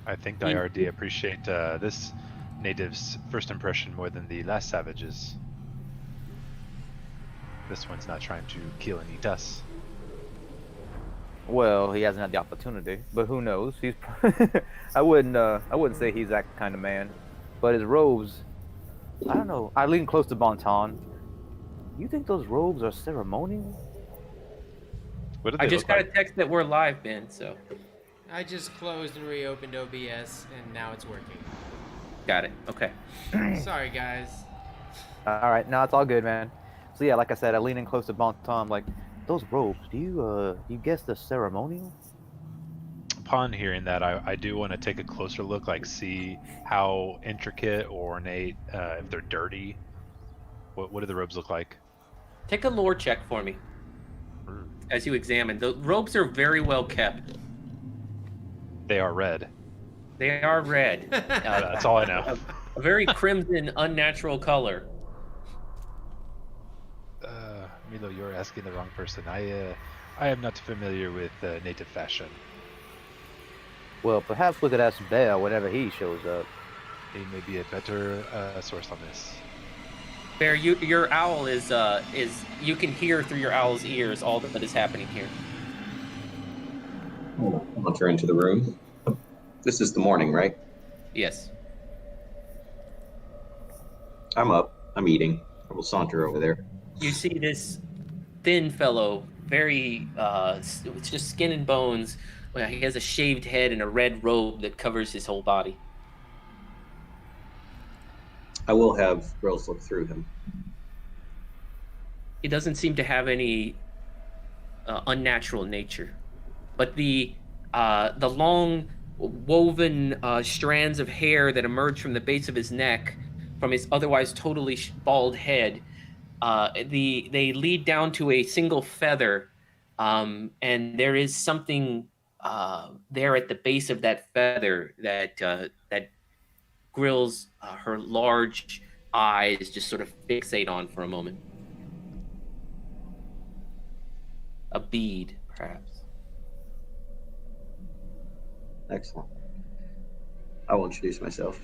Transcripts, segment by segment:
I think I already appreciate this native's first impression more than the last savage's. This one's not trying to kill and eat us. Well, he hasn't had the opportunity, but who knows? He's. I wouldn't say he's that kind of man, but his robes. I don't know. I lean close to Bonton. You think those robes are ceremonial? What did they I just look got like? a text that we're live, Ben. So I just closed and reopened OBS, and now it's working. got it. Okay. Sorry, guys. All right, no, it's all good, man. So yeah, like I said, I lean in close to Bonton. Like, those robes. Do you guess they're ceremonial? Upon hearing that, I do want to take a closer look, like see how intricate or ornate, if they're dirty. What do the robes look like? Take a lore check for me as you examine. The robes are very well kept. They are red. They are red. That's all I know. A very crimson, unnatural color. Milo, you're asking the wrong person. I am not familiar with native fashion. Well, perhaps we could ask Bear whenever he shows up. He may be a better source on this. Bear, your owl is you can hear through your owl's ears all that is happening here. I'll enter into the room. This is the morning, right? Yes. I'm up. I'm eating. I will saunter over there. You see this thin fellow, very it's just skin and bones. Well, he has a shaved head and a red robe that covers his whole body. I will have Rose look through him. He doesn't seem to have any unnatural nature, but the long woven strands of hair that emerge from the base of his neck, from his otherwise totally bald head, they lead down to a single feather, and there is something there at the base of that feather that Grill's her large eyes just sort of fixate on for a moment. A bead, perhaps. Excellent. I will introduce myself.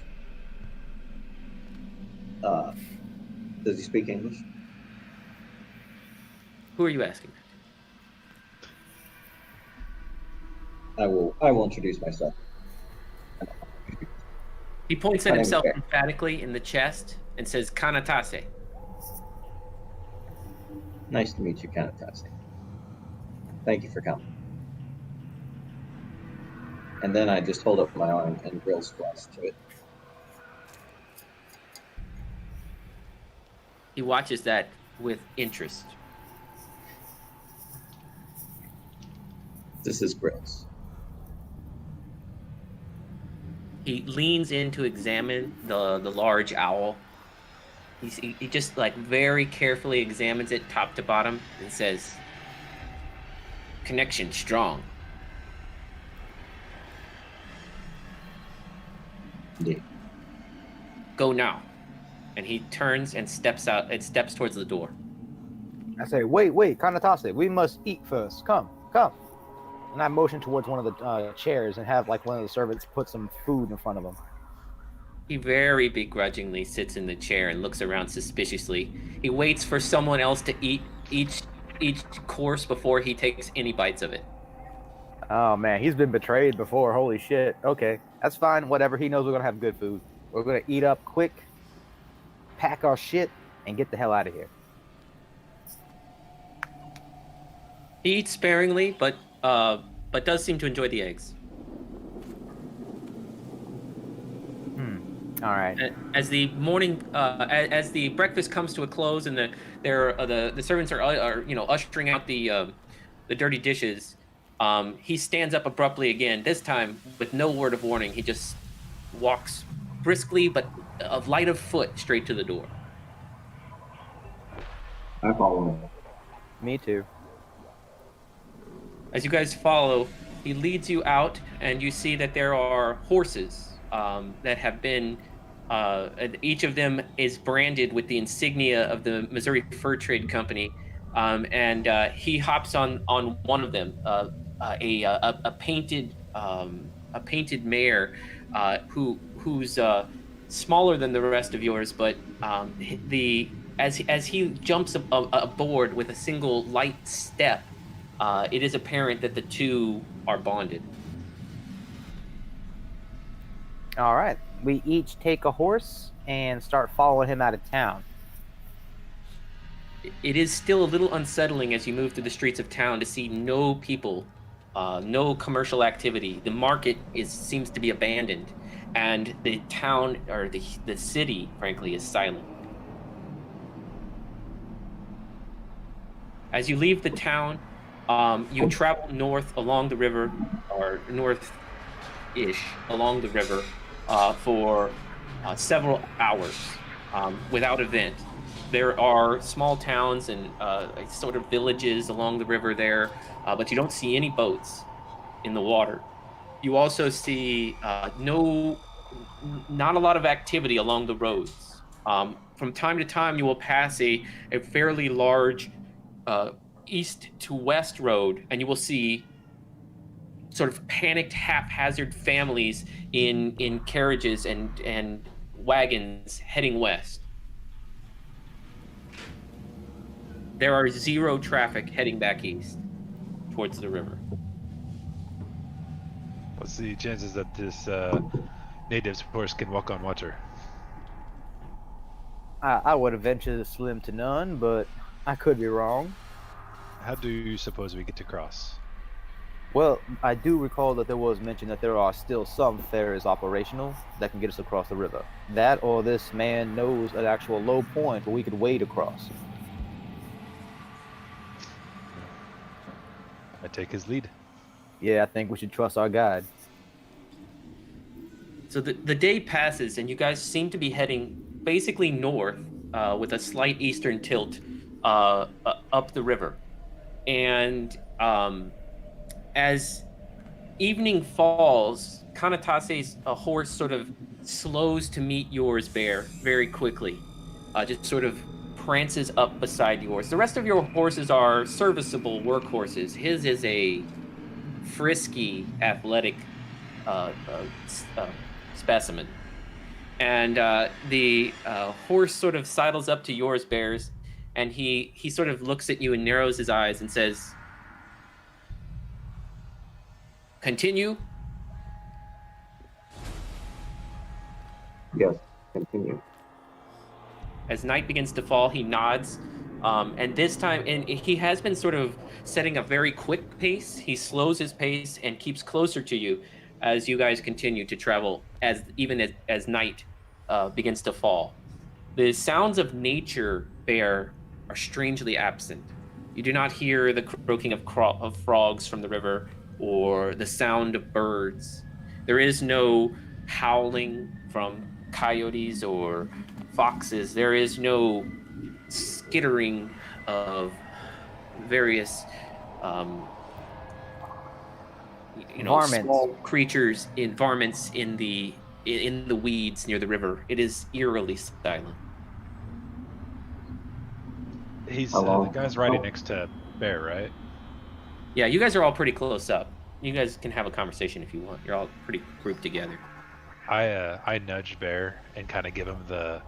Does he speak English? Who are you asking? I will introduce myself. He points at My name is himself Bear. emphatically in the chest and says, "Kanatase." Nice to meet you, Kanatase. Thank you for coming. And then I just hold up my arm and Grill's flies to it. He watches that with interest. This is Grill's. He leans in to examine the large owl. He just like very carefully examines it top to bottom and says, "Connection strong." Indeed. Go now. And he turns and steps out and steps towards the door. I say, wait, Kanatase, we must eat first. Come. And I motion towards one of the chairs and have like one of the servants put some food in front of him. He very begrudgingly sits in the chair and looks around suspiciously. He waits for someone else to eat each course before he takes any bites of it. Oh man, he's been betrayed before. Holy shit. Okay, that's fine. Whatever. He knows we're gonna have good food. We're gonna eat up quick, pack our shit, and get the hell out of here. He eats sparingly, but does seem to enjoy the eggs. All right. As the morning, as the breakfast comes to a close, and the servants are ushering out the dirty dishes, he stands up abruptly again. This time, with no word of warning, he just walks briskly but of light of foot straight to the door. I follow him. Me too. As you guys follow, he leads you out, and you see that there are horses that have been. Each of them is branded with the insignia of the Missouri Fur Trade Company, and he hops on one of them, a painted a painted mare, who's smaller than the rest of yours, but as he jumps aboard with a single light step, it is apparent that the two are bonded. All right. We each take a horse and start following him out of town. It is still a little unsettling as you move through the streets of town to see no people, no commercial activity. The market seems to be abandoned, and the town, or the city, frankly, is silent. As you leave the town, you travel north along the river, or north-ish along the river, for several hours without event. There are small towns and sort of villages along the river there, but you don't see any boats in the water. You also see not a lot of activity along the roads. From time to time, you will pass a fairly large east to west road, and you will see sort of panicked, haphazard families in carriages and wagons heading west. There are zero traffic heading back east towards the river. What's the chances that this native's horse can walk on water? I would venture slim to none, but I could be wrong. How do you suppose we get to cross? Well, I do recall that there was mention that there are still some ferries operational that can get us across the river. That, or this man knows an actual low point where we could wade across. I take his lead. Yeah, I think we should trust our guide. So the day passes, and you guys seem to be heading basically north with a slight eastern tilt up the river. And as evening falls, Kanatase's horse sort of slows to meet yours, Bear, very quickly. Just sort of prances up beside yours. The rest of your horses are serviceable workhorses. His is a frisky, athletic specimen. And the horse sort of sidles up to yours, Bears, and he sort of looks at you and narrows his eyes and says, "Continue." Yes, continue. As night begins to fall, he nods, and this time, and he has been sort of setting a very quick pace. He slows his pace and keeps closer to you as you guys continue to travel, as night begins to fall. The sounds of nature, Bear, are strangely absent. You do not hear the croaking of frogs from the river or the sound of birds. There is no howling from coyotes or foxes. There is no skittering of various Varmints. small creatures varmints in the weeds near the river. It is eerily silent. He's Hello? the guy's riding next to Bear, right? Yeah, you guys are all pretty close up. You guys can have a conversation if you want. You're all pretty grouped together. I nudge Bear and kind of give him the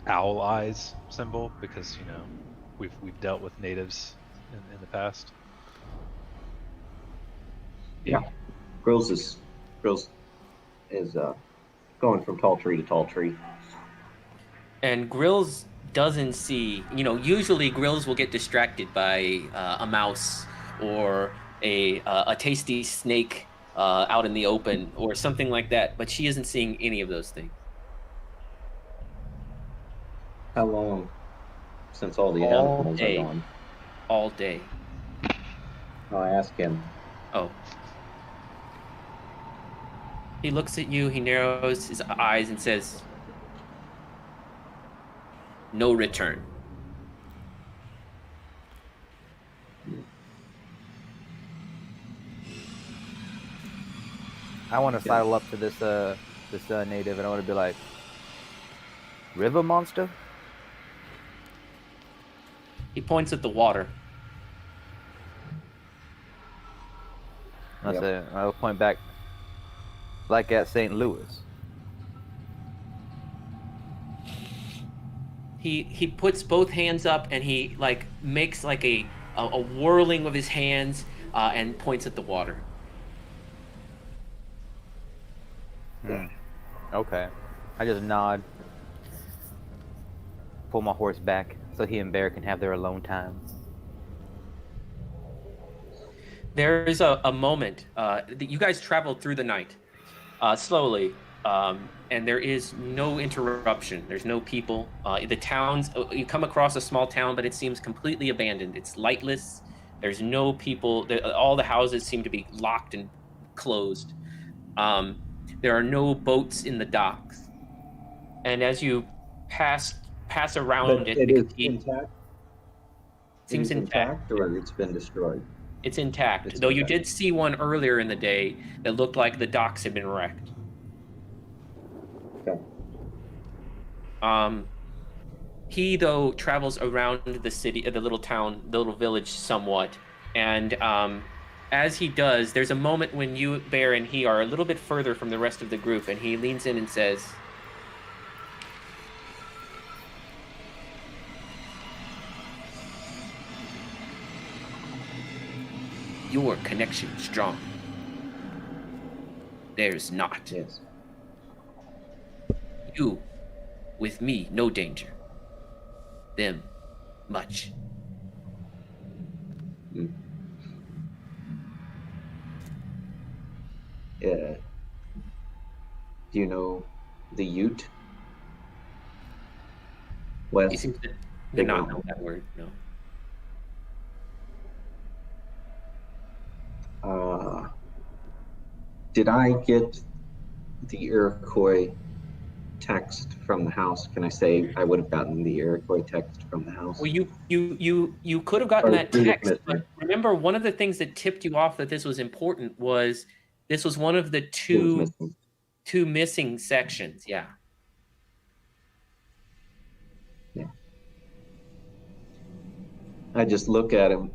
owl eyes symbol because we've dealt with natives in the past. Yeah. Grills is going from tall tree to tall tree. And Grills doesn't see, usually Grills will get distracted by a mouse or a tasty snake out in the open or something like that, but she isn't seeing any of those things. How long since all the All animals day. are gone? All day. I ask him. Oh. He looks at you, he narrows his eyes and says, "No return." I want to sidle up to this native, and I want to be like, "River monster?" He points at the water. I say, I'll point back. like at St. Louis. He puts both hands up and he like makes like a whirling of his hands and points at the water. Okay. I just nod. Pull my horse back so he and Bear can have their alone time. There's a moment. You guys traveled through the night slowly, and there is no interruption. There's no people. The towns, you come across a small town, but it seems completely abandoned. It's lightless. There's no people. All the houses seem to be locked and closed. There are no boats in the docks. And as you pass around But it, it is it intact. seems It is intact. or it's been destroyed. It's intact, It's though you intact. did see one earlier in the day that looked like the docks had been wrecked. Okay. He, though, travels around the city, the little town, the little village somewhat, and as he does, there's a moment when you, Bear, and he are a little bit further from the rest of the group, and he leans in and says, "Your connection strong. There's not. Yes. You, with me, no danger. Them, much." Yeah. Do you know the Ute? West. He seems to Big not one. know that word, no. Did I get the Iroquois text from the house? Can I say I would have gotten the Iroquois text from the house? Well, you could have gotten Or that who was text, missing? but remember, one of the things that tipped you off that this was important was this was one of the Who was missing? two missing sections. Yeah. Yeah. I just look at him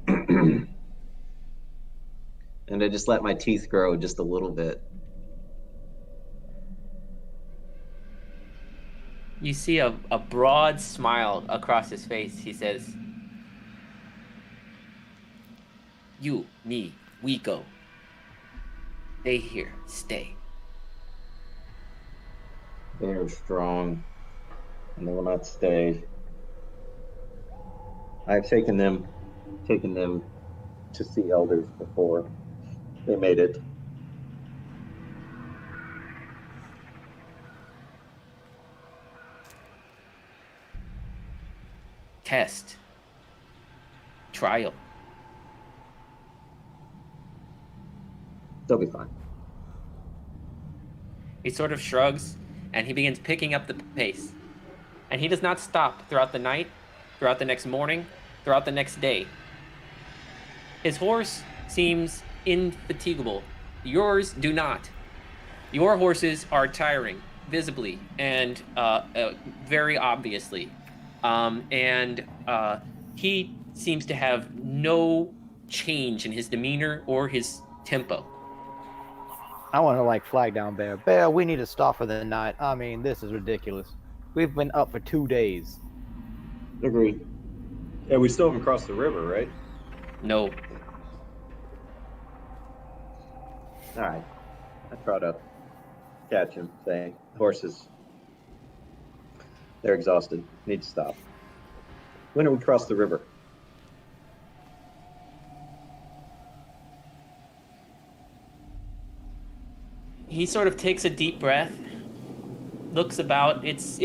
and I just let my teeth grow just a little bit. You see a broad smile across his face. He says, "You, me, we go. Stay here, stay." They are strong and they will not stay. I've taken them to see elders before. They made it. Test. Trial. They'll be fine. He sort of shrugs, and he begins picking up the pace. And he does not stop throughout the night, throughout the next morning, throughout the next day. His horse seems infatigable. Yours do not. Your horses are tiring, visibly, and very obviously. He seems to have no change in his demeanor or his tempo. I want to like flag down Bear. Bear, we need to stop for the night. I mean, this is ridiculous. We've been up for 2 days. Agreed. Yeah, we still haven't crossed the river, right? No. All right. I try to catch him, saying, horses, they're exhausted. Need to stop. When do we cross the river? He sort of takes a deep breath, looks about. It's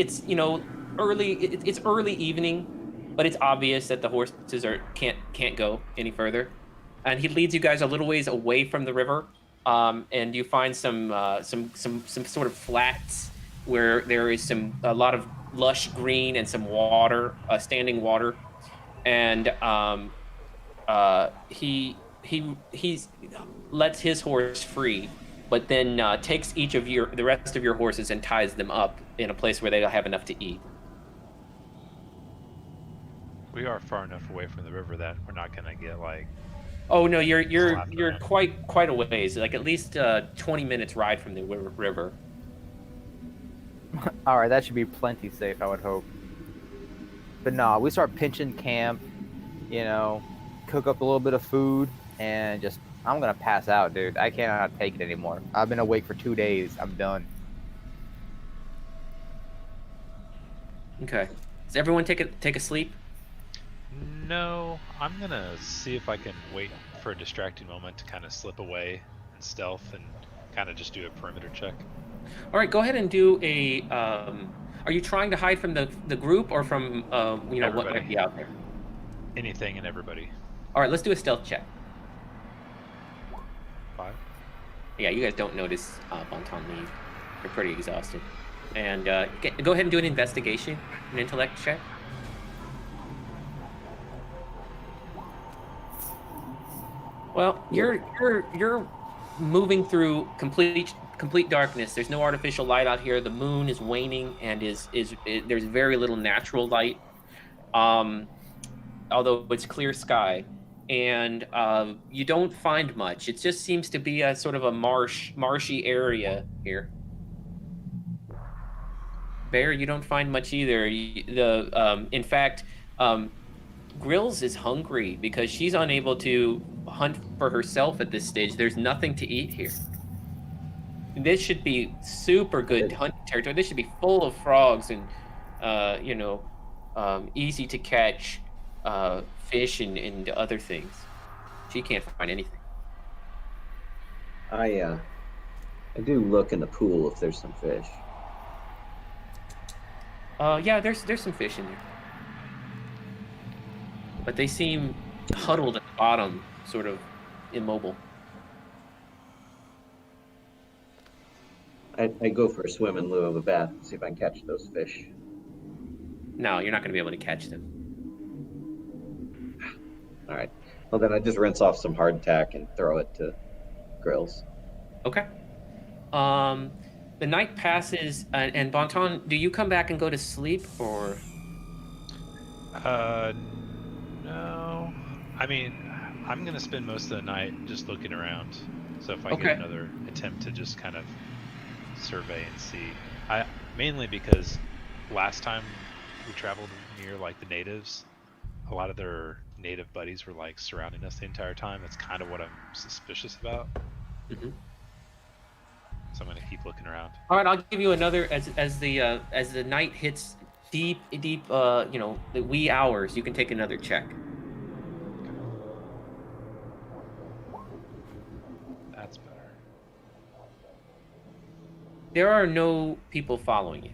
early. It's early evening, but it's obvious that the horses can't go any further, and he leads you guys a little ways away from the river, and you find some sort of flats where there is a lot of lush green and some water, standing water, and he lets his horse free, but then takes the rest of your horses and ties them up in a place where they'll have enough to eat. We are far enough away from the river that we're not gonna get like Oh no, you're Slapping you're around. quite a ways, like at least 20 minutes ride from the river. All right, that should be plenty safe, I would hope. But no, we start pinching camp, you know, cook up a little bit of food, and just I'm gonna pass out, dude. I cannot take it anymore. I've been awake for 2 days. I'm done. Okay. Does everyone take a sleep? No, I'm gonna see if I can wait for a distracting moment to kind of slip away and stealth and kind of just do a perimeter check. All right, go ahead and do a. Are you trying to hide from the group or from what might Everybody. be out there? Anything and everybody. All right, let's do a stealth check. 5. Yeah, you guys don't notice Bonton leave. They're pretty exhausted. And go ahead and do an investigation, an intellect check. Well, you're moving through complete darkness. There's no artificial light out here. The moon is waning, and there's very little natural light. Although it's clear sky, and you don't find much. It just seems to be a sort of a marshy area here. Bear, you don't find much either. In fact, Grills is hungry because she's unable to hunt for herself at this stage. There's nothing to eat here. This should be super good hunting territory. This should be full of frogs and, easy to catch fish and other things. She can't find anything. I do look in the pool if there's some fish. Yeah, there's some fish in there. But they seem huddled at the bottom, sort of immobile. I go for a swim in lieu of a bath and see if I can catch those fish. No, you're not going to be able to catch them. All right. Well, then I just rinse off some hardtack and throw it to Grills. Okay. The night passes, and Bonton, do you come back and go to sleep, or? No. I mean, I'm gonna spend most of the night just looking around. So if I Okay. get another attempt to just kind of survey and see, mainly because last time we traveled near like the natives, a lot of their native buddies were like surrounding us the entire time. That's kind of what I'm suspicious about. Mhm. So I'm gonna keep looking around. All right, I'll give you another as the night hits deep, the wee hours. You can take another check. That's better. There are no people following you.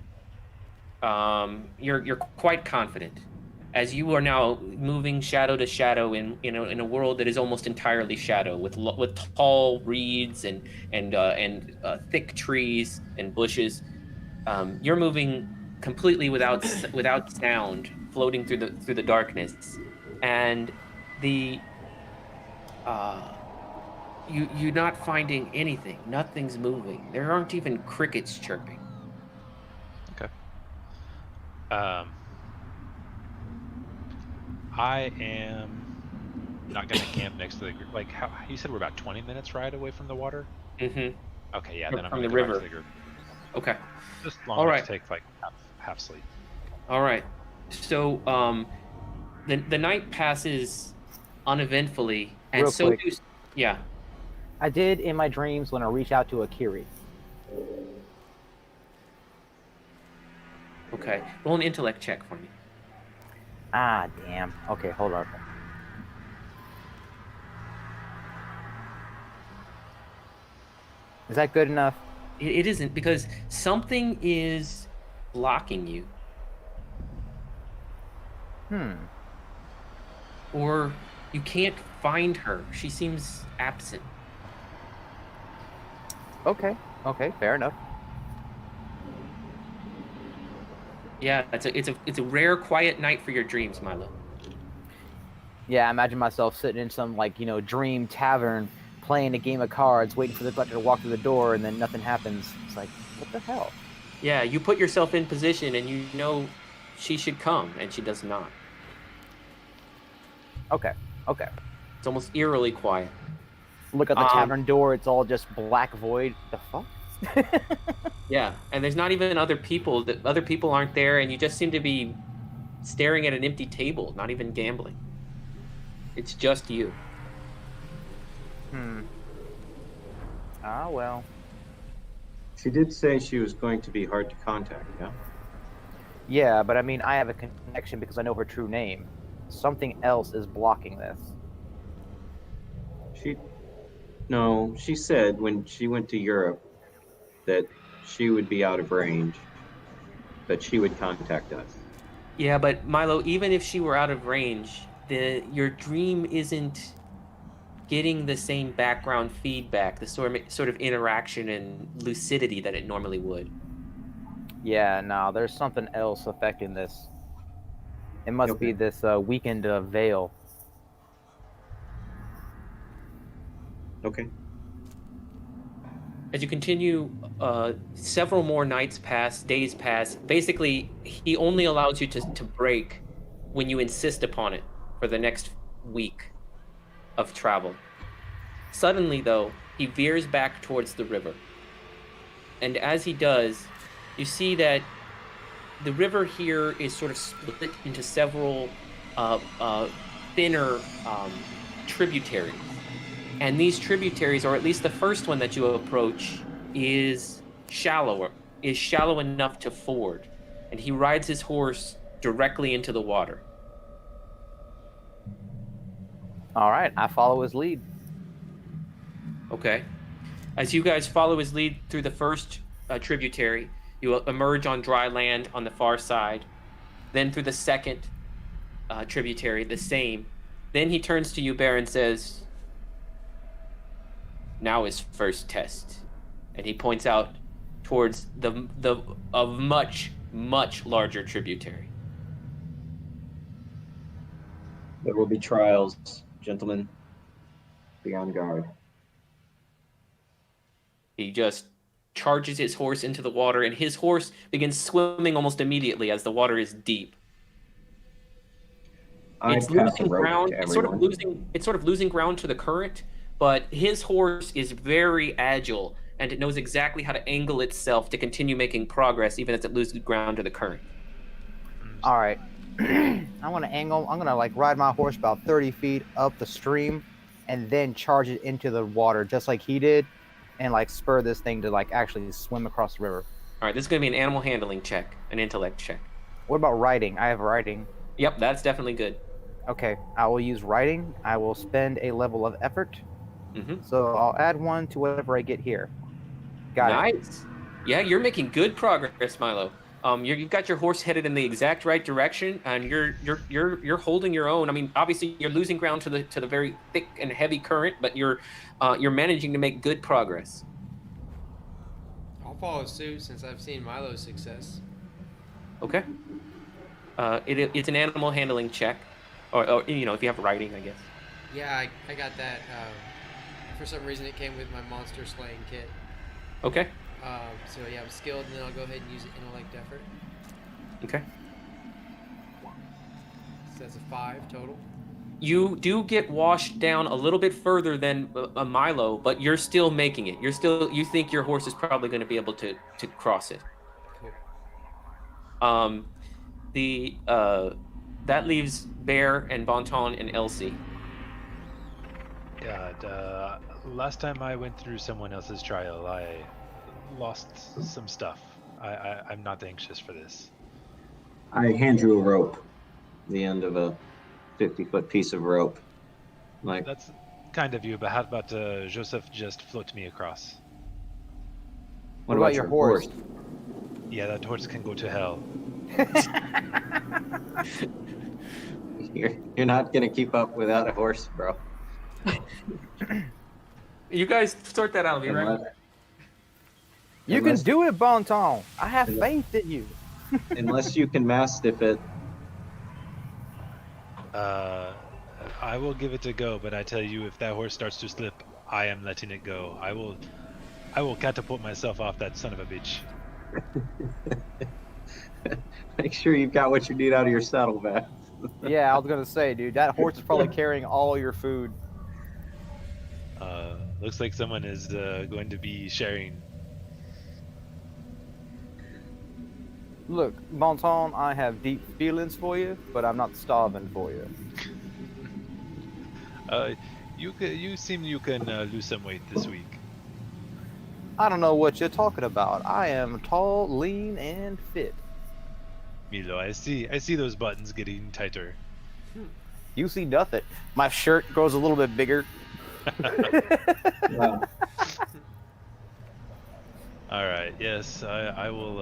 You're quite confident, as you are now moving shadow to shadow in a world that is almost entirely shadow, with tall reeds and thick trees and bushes. You're moving completely without sound, floating through the darkness, and you're not finding anything. Nothing's moving. There aren't even crickets chirping. Okay. I am not gonna camp next to the group. Like, how you said we're about 20 minutes ride away from the water. Mm-hmm. Okay, yeah. From Then I'm the gonna go river. back to the group. Okay. Just long All enough right. to take like half sleep. All right. So the night passes uneventfully, and Real so quick. do yeah. I did in my dreams when I reach out to Akiri. Okay. Roll an intellect check for me. Ah, damn. Okay, hold on. Is that good enough? It isn't, because something is blocking you, or you can't find her. She seems absent. Okay, fair enough. Yeah, it's a rare quiet night for your dreams, Milo. Yeah, I imagine myself sitting in some dream tavern, playing a game of cards, waiting for the butler to walk through the door, and then nothing happens. It's like, what the hell? Yeah, you put yourself in position, and you know she should come, and she does not. Okay. It's almost eerily quiet. Look at the tavern door. It's all just black void. The fuck? Yeah, and there's not even other people. The other people aren't there, and you just seem to be staring at an empty table, not even gambling. It's just you. Ah, well. She did say she was going to be hard to contact, yeah? Yeah, but I mean, I have a connection because I know her true name. Something else is blocking this. No, she said when she went to Europe that she would be out of range, but she would contact us. Yeah, but Milo, even if she were out of range, your dream isn't getting the same background feedback, the sort of interaction and lucidity that it normally would. Yeah, no, there's something else affecting this. It must be this weakened veil. Okay. As you continue, several more nights pass, days pass. Basically, he only allows you to break when you insist upon it for the next week of travel. Suddenly, though, he veers back towards the river. And as he does, you see that the river here is sort of split into several thinner tributaries. And these tributaries, or at least the first one that you approach, is shallow enough to ford. And he rides his horse directly into the water. All right, I follow his lead. Okay. As you guys follow his lead through the first tributary, you emerge on dry land on the far side. Then through the second tributary, the same. Then he turns to you, Bear, and says, "Now is first test." And he points out towards a much, much larger tributary. There will be trials, gentlemen. Be on guard. He just charges his horse into the water, and his horse begins swimming almost immediately as the water is deep. It's losing ground. It's sort of losing ground to the current, but his horse is very agile, and it knows exactly how to angle itself to continue making progress, even as it loses ground to the current. All right. I want to angle. I'm gonna ride my horse about 30 feet up the stream, and then charge it into the water just like he did, and spur this thing to actually swim across the river. All right, this is gonna be an animal handling check, an intellect check. What about riding? I have riding. Yep, that's definitely good. Okay, I will use riding. I will spend a level of effort. Mm-hmm. So I'll add 1 to whatever I get here. Got it. Nice. Yeah, you're making good progress, Milo. You've got your horse headed in the exact right direction, and you're holding your own. I mean, obviously you're losing ground to the very thick and heavy current, but you're managing to make good progress. I'll follow suit since I've seen Milo's success. Okay. It's an animal handling check, or if you have riding, I guess. Yeah, I got that. For some reason, it came with my monster slaying kit. Okay. So yeah, I'm skilled, and then I'll go ahead and use intellect effort. Okay. So that's a 5 total. You do get washed down a little bit further than a Milo, but you're still making it. You think your horse is probably going to be able to cross it. Cool. That leaves Bear and Bonton and Elsie. God, last time I went through someone else's trial, I lost some stuff. I'm not anxious for this. I hand you a rope, the end of a 50-foot piece of rope. That's kind of you, but how about Joseph just float me across? What about your horse? Yeah, that horse can go to hell. You're not gonna keep up without a horse, bro. You guys sort that out, be right? You can do it, Bonton. I have faith in you. Unless you can mastiff it. I will give it a go, but I tell you, if that horse starts to slip, I am letting it go. I will catapult myself off that son of a bitch. Make sure you've got what you need out of your saddlebag. Yeah, I was gonna say, dude, that horse is probably carrying all your food. Looks like someone is going to be sharing. Look, Bonton, I have deep feelings for you, but I'm not starving for you. You seem you can lose some weight this week. I don't know what you're talking about. I am tall, lean, and fit. Milo, I see those buttons getting tighter. You see nothing. My shirt grows a little bit bigger. Well, All right. Yes, I will.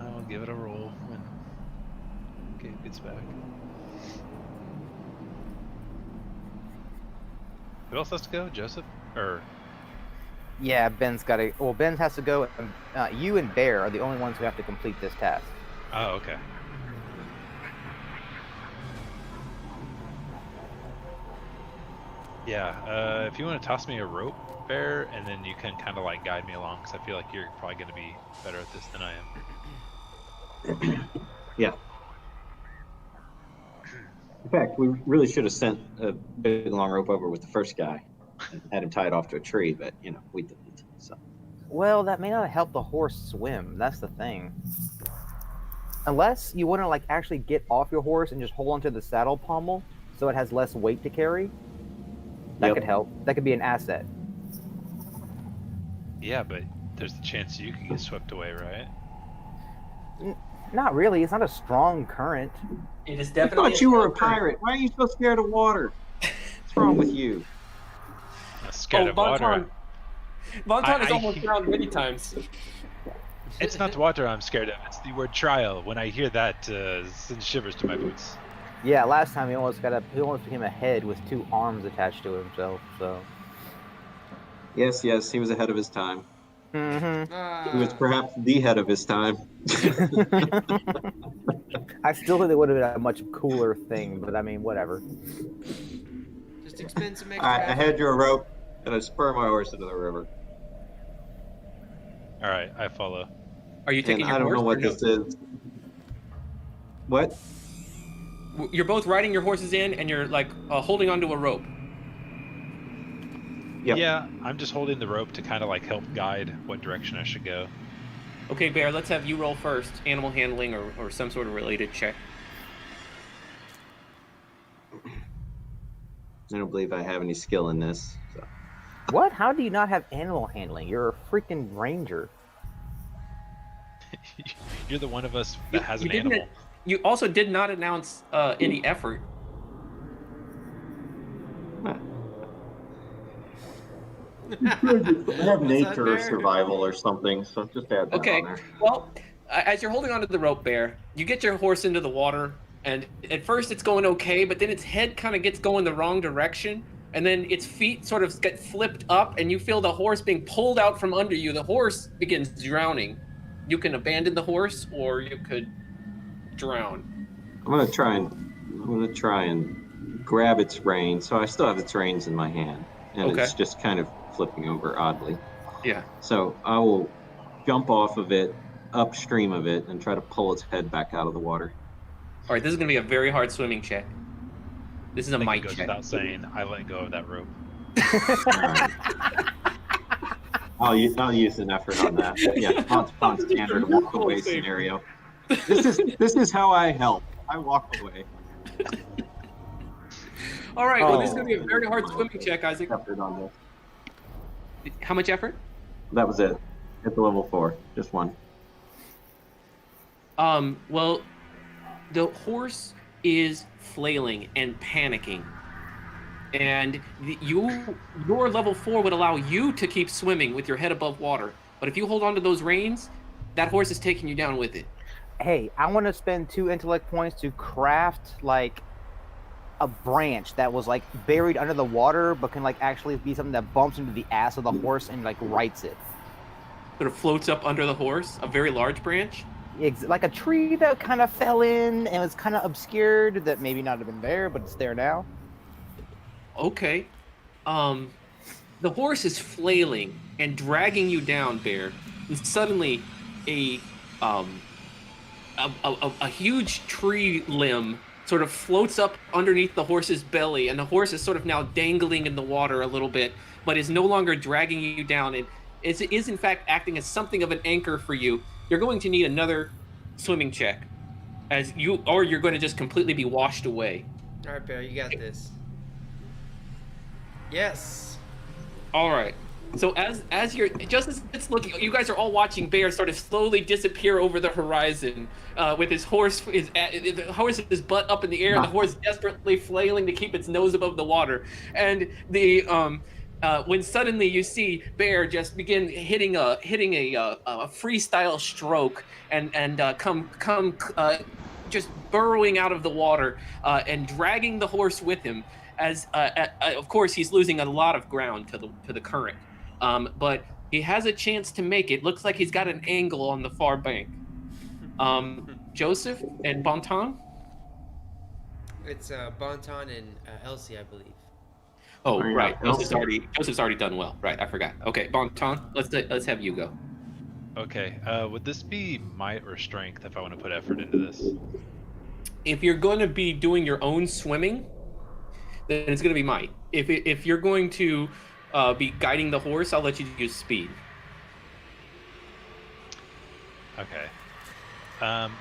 I will give it a roll when Gabe gets back. Who else has to go? Joseph? Or Yeah, Ben's got to. Well, Ben has to go. You and Bear are the only ones who have to complete this task. oh, okay. Yeah. If you want to toss me a rope, Bear, and then you can kind of like guide me along, because I feel like you're probably going to be better at this than I am. yeah. In fact, we really should have sent a big long rope over with the first guy and had him tied off to a tree, but we didn't. So Well, that may not help the horse swim. That's the thing. Unless you want to like actually get off your horse and just hold onto the saddle pommel so it has less weight to carry. That Yep. could help. That could be an asset. Yeah, but there's the chance you could get swept away, right? Not really. It's not a strong current. It is I definitely. thought you were a pirate. Why are you so scared of water? What's wrong with you? I'm scared of water. Bonton has I- almost drowned many times. It's not water I'm scared of. It's the word trial. When I hear that, it sends shivers to my boots. Yeah, last time he almost became a head with two arms attached to himself. So. Yes, he was ahead of his time. Mm-hmm. He was perhaps the head of his time. I still think it would have been a much cooler thing, but I mean, whatever. Just expend some All extra. right, I effort. had you a rope, and I spur my horse into the river. All right, I follow. Are you taking And your I don't horse? know what or no? this is. What? You're both riding your horses in, and you're like holding onto a rope. Yep. Yeah, I'm just holding the rope to kind of like help guide what direction I should go. Okay, Bear, let's have you roll first. Animal handling or some sort of related check. I don't believe I have any skill in this. So. What? How do you not have animal handling? You're a freaking ranger. You're the one of us that has an didn't- animal. You also did not announce any effort. I have Was nature that or fair? survival or something, so just add that Okay. on there. Well, as you're holding onto the rope, Bear, you get your horse into the water, and at first it's going okay, but then its head kind of gets going the wrong direction, and then its feet sort of get flipped up, and you feel the horse being pulled out from under you. The horse begins drowning. You can abandon the horse, or you could drown. I'm gonna try and grab its reins. So I still have its reins in my hand, and Okay. it's just kind of flipping over oddly. Yeah. So I will jump off of it, upstream of it, and try to pull its head back out of the water. All right, this is going to be a very hard swimming check. This is a I think might it goes check. without saying, I let go of that rope. All right. I'll use an effort on that. Yeah, on standard walk away scenario. This is how I help. I walk away. All right, well, this is Oh. going to be a very hard swimming check, Isaac. Effort on this. How much effort? That was it. At the level 4, just one. Well, the horse is flailing and panicking. And your level 4 would allow you to keep swimming with your head above water. But if you hold on to those reins, that horse is taking you down with it. Hey, I want to spend 2 intellect points to craft like a branch that was like buried under the water, but can like actually be something that bumps into the ass of the horse and like rights it. Sort of floats up under the horse, a very large branch. Like a tree that kind of fell in and was kind of obscured that maybe not have been there, but it's there now. Okay. The horse is flailing and dragging you down, Bear. And suddenly, a huge tree limb sort of floats up underneath the horse's belly, and the horse is sort of now dangling in the water a little bit, but is no longer dragging you down. It is in fact acting as something of an anchor for you. You're going to need another swimming check, or you're going to just completely be washed away. All right, Bear, you got this. Yes. All right. So as you're just as it's looking, you guys are all watching Bear sort of slowly disappear over the horizon, with his horse's butt up in the air, and the horse desperately flailing to keep its nose above the water. And when suddenly you see Bear just begin hitting a freestyle stroke and come just burrowing out of the water, and dragging the horse with him. As of course he's losing a lot of ground to the current. But he has a chance to make it. Looks like he's got an angle on the far bank. Joseph and Bonton? It's Bonton and Elsie, I believe. Oh, yeah, right. Elsie. Joseph's already done well. Right, I forgot. Okay, Bonton, let's have you go. Okay. Would this be might or strength if I want to put effort into this? If you're going to be doing your own swimming, then it's going to be might. If you're going to be guiding the horse, I'll let you use speed. Okay.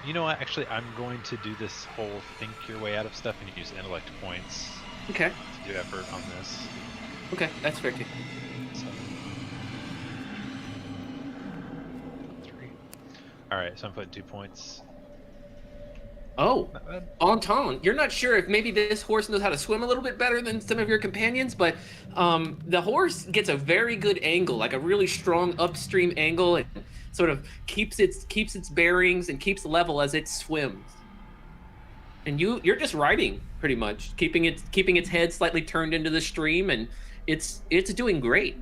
You know what? Actually, I'm going to do this whole think your way out of stuff and use intellect points Okay. to do effort on this. Okay, that's fair too. So, 3. All right, so I'm putting 2 points. Oh, Not bad. Anton, you're not sure if maybe this horse knows how to swim a little bit better than some of your companions, but the horse gets a very good angle, like a really strong upstream angle, and sort of keeps its bearings and keeps level as it swims. And you're just riding pretty much, keeping its head slightly turned into the stream, and it's doing great.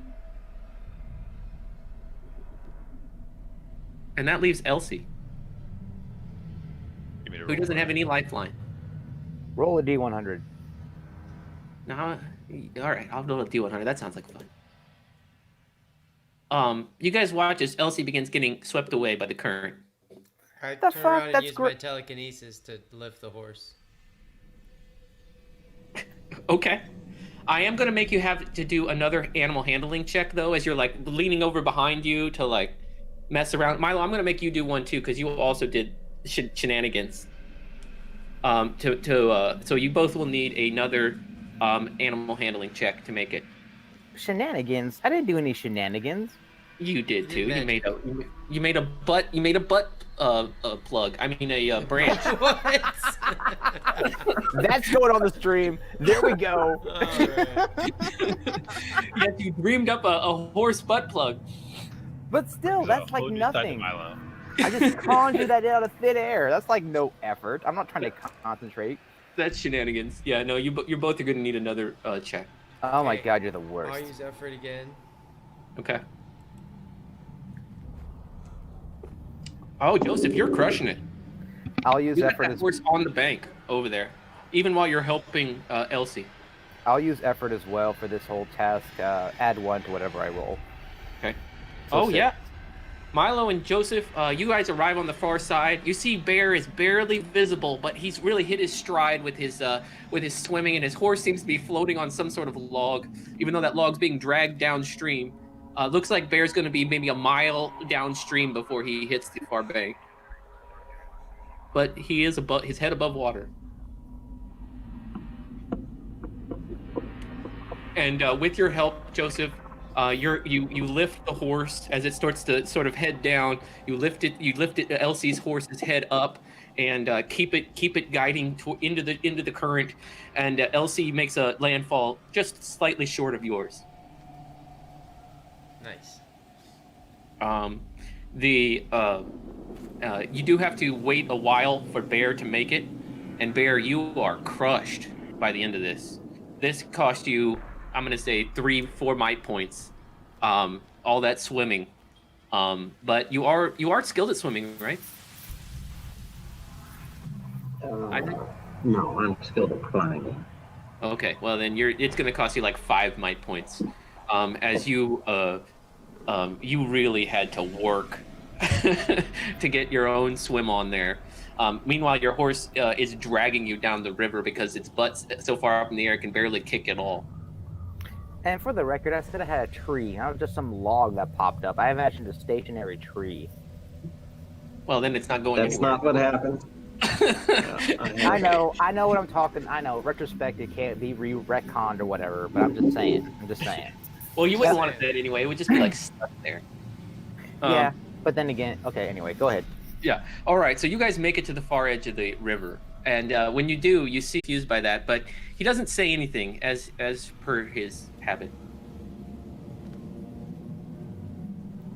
And that leaves Elsie, You mean to who roll doesn't have for it? any lifeline. Roll a D100. No, all right, I'll roll a D100. That sounds like fun. You guys watch as Elsie begins getting swept away by the current. I The turn fuck? around and That's use my great. telekinesis to lift the horse. Okay. I am gonna make you have to do another animal handling check though, as you're like leaning over behind you to like mess around. Milo, I'm gonna make you do one too, because you also did shenanigans. So you both will need another animal handling check to make it. Shenanigans? I didn't do any shenanigans. You did too. You You made a butt plug. I mean a branch. What? That's going on the stream. There we go. Alright. Yes, you dreamed up a horse butt plug. But still, that's like Hold your side to nothing. Milo. I just conjured that out of thin air. That's like no effort. I'm not trying to concentrate. That's shenanigans. Yeah, no, you're both are going to need another check. Oh my Okay. god, you're the I'll worst. use effort again. Okay. Oh, Joseph, you're crushing it. I'll use You got effort that as horse on the bank over there, even while you're helping Elsie. I'll use effort as well for this whole task. Add 1 to whatever I roll. Okay. So Oh 6. yeah. Milo and Joseph, you guys arrive on the far side. You see Bear is barely visible, but he's really hit his stride with his swimming, and his horse seems to be floating on some sort of log, even though that log's being dragged downstream. Looks like Bear's going to be maybe a mile downstream before he hits the far bank. But he is above his head above water. And with your help, Joseph, you lift the horse as it starts to sort of head down. You lift it Elsie's horse's head up, and keep it guiding into the current. And Elsie makes a landfall just slightly short of yours. Nice. You do have to wait a while for Bear to make it, and Bear, you are crushed by the end of this. This cost you, I'm gonna say 3-4 might points. All that swimming, but you are skilled at swimming, right? I think- No, I'm skilled at climbing. Okay, well then it's gonna cost you like 5 might points, as you really had to work to get your own swim on there. Meanwhile, your horse is dragging you down the river because its butt's so far up in the air it can barely kick at all. And for the record, I said I had a tree, not just some log that popped up. I imagined a stationary tree. Well, then it's not going That's anywhere. not what happened. I know what I'm talking. I know, retrospect, it can't be retconned or whatever, but I'm just saying. Well, you wouldn't want it dead anyway. It would just be like stuck there. Yeah, but then again, okay, anyway, go ahead. Yeah. All right. So you guys make it to the far edge of the river, and when you do, you see confused by that, but he doesn't say anything as per his habit.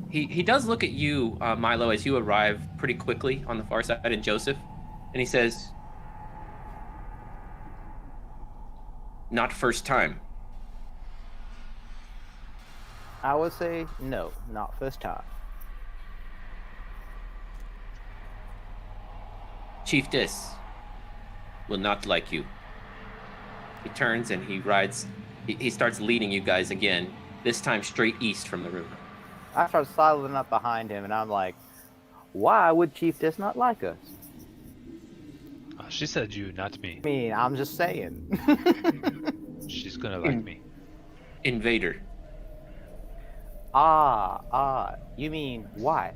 He does look at you, Milo, as you arrive pretty quickly on the far side, and Joseph, and he says, "Not first time." I would say no, not first time. Chiefess will not like you. He turns and he rides. He starts leading you guys again. This time straight east from the river. I start sidling up behind him, and I'm like, "Why would Chiefess not like us?" She said you, not me. I mean, I'm just saying. She's gonna like me. Invader. You mean what?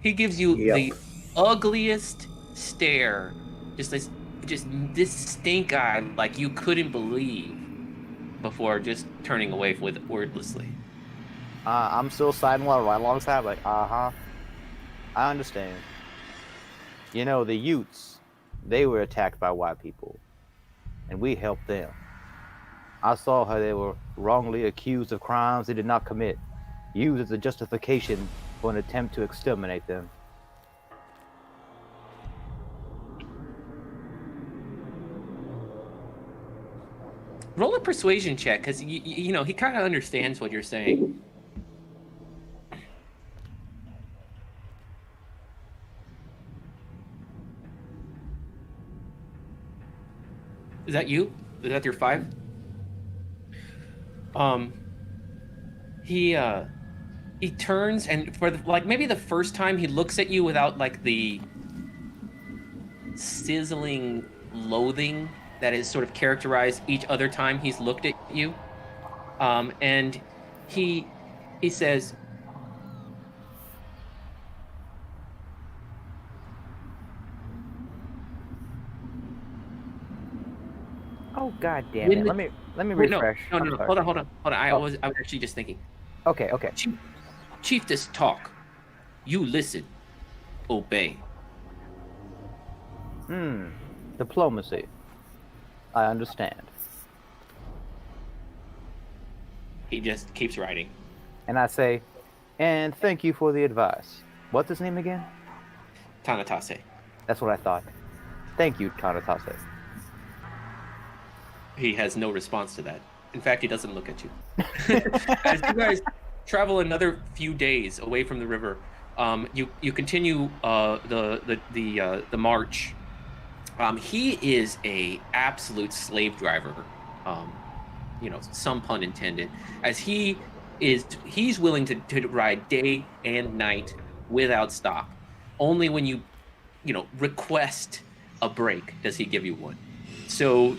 He gives you Yep. the ugliest stare, just this stink eye, like you couldn't believe, before just turning away with wordlessly. I'm still sidling right alongside, like, I understand. You know, the Utes, they were attacked by white people, and we helped them. I saw how they were wrongly accused of crimes they did not commit, used as a justification for an attempt to exterminate them. Roll a persuasion check, because you know he kind of understands what you're saying. Is that you? Is that your 5? He turns, and for maybe the first time, he looks at you without like the sizzling loathing that is sort of characterized each other time he's looked at you. And he says, Oh, god damn it. Let me Wait, refresh. No. I'm sorry. Hold on. I Oh. was actually just thinking. Okay. Chiefess talk. You listen. Obey. Diplomacy. I understand. He just keeps writing. And I say, and thank you for the advice. What's his name again? Tanatase. That's what I thought. Thank you, Tanatase. He has no response to that. In fact, he doesn't look at you. As you guys travel another few days away from the river, you continue the march. He is a absolute slave driver. Some pun intended. As he's willing to ride day and night without stop. Only when you request a break does he give you one. So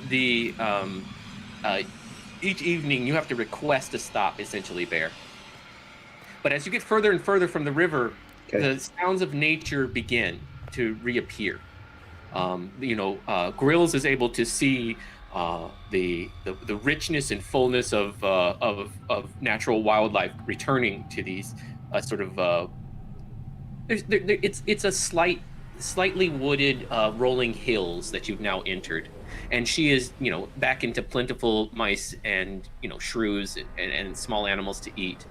each evening you have to request a stop, essentially, Bear. But as you get further and further from the river, the sounds of nature begin to reappear. Grills is able to see the richness and fullness of natural wildlife returning to these it's a slightly wooded rolling hills that you've now entered, and she is back into plentiful mice and shrews and small animals to eat.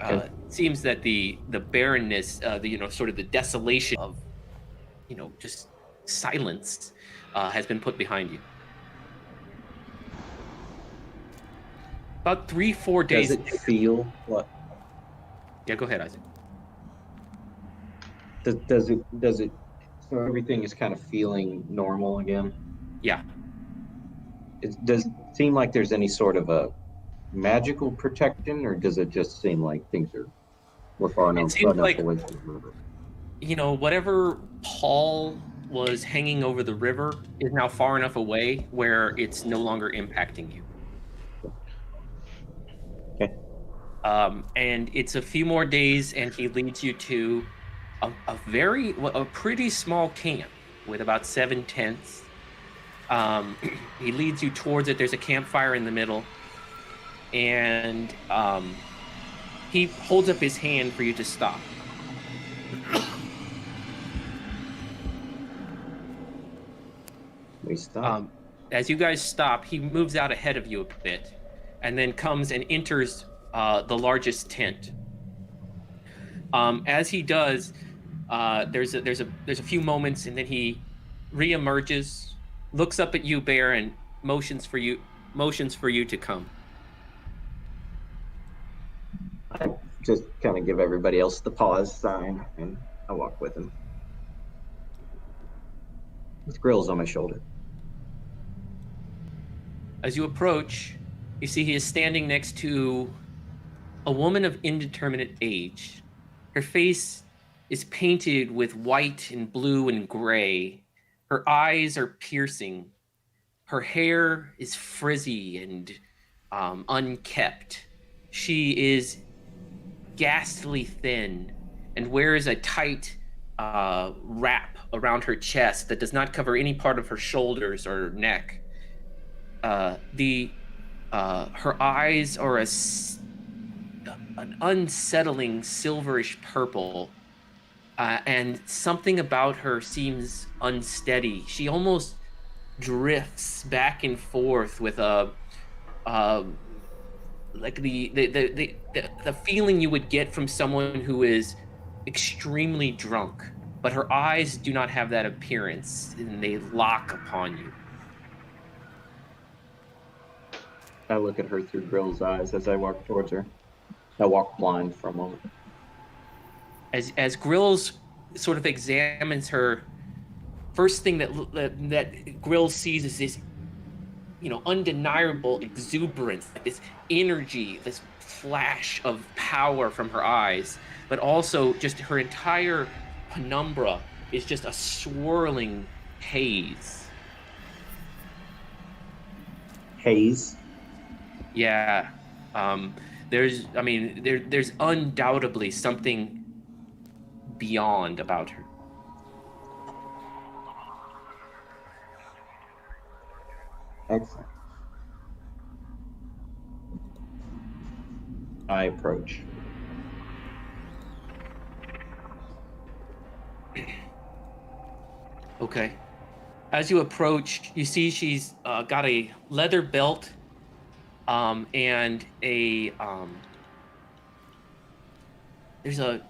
It seems that the barrenness, the desolation of just silence has been put behind you. About 3-4 days. Does it feel what? Yeah, go ahead, Isaac. Does it? So everything is kind of feeling normal again. Yeah. Does it seem like there's any sort of a magical protection, or does it just seem like we're far enough, seems like- away from the river? Whatever pall was hanging over the river is now far enough away where it's no longer impacting you. Okay. And it's a few more days, and he leads you to a pretty small camp with about 7 tents. He leads you towards it. There's a campfire in the middle, and he holds up his hand for you to stop. We stop. As you guys stop, he moves out ahead of you a bit, and then comes and enters the largest tent. As he does, there's a few moments, and then he reemerges, looks up at you, Bear, and motions for you to come. I just kind of give everybody else the pause sign, and I walk with him. With grills on my shoulder. As you approach, you see he is standing next to a woman of indeterminate age. Her face is painted with white and blue and gray. Her eyes are piercing. Her hair is frizzy and unkept. She is ghastly thin and wears a tight wrap around her chest that does not cover any part of her shoulders or neck. Her eyes are an unsettling silverish purple, and something about her seems unsteady. She almost drifts back and forth with like the feeling you would get from someone who is extremely drunk, but her eyes do not have that appearance, and they lock upon you. I look at her through Grill's eyes as I walk towards her. I walk blind for a moment. As Grills sort of examines her, first thing that Grills sees is this, undeniable exuberance, this energy, this flash of power from her eyes, but also just her entire penumbra is just a swirling haze. Haze? Yeah. There's undoubtedly something beyond about her. Excellent. I approach. Okay. As you approach, you see she's got a leather belt and there's a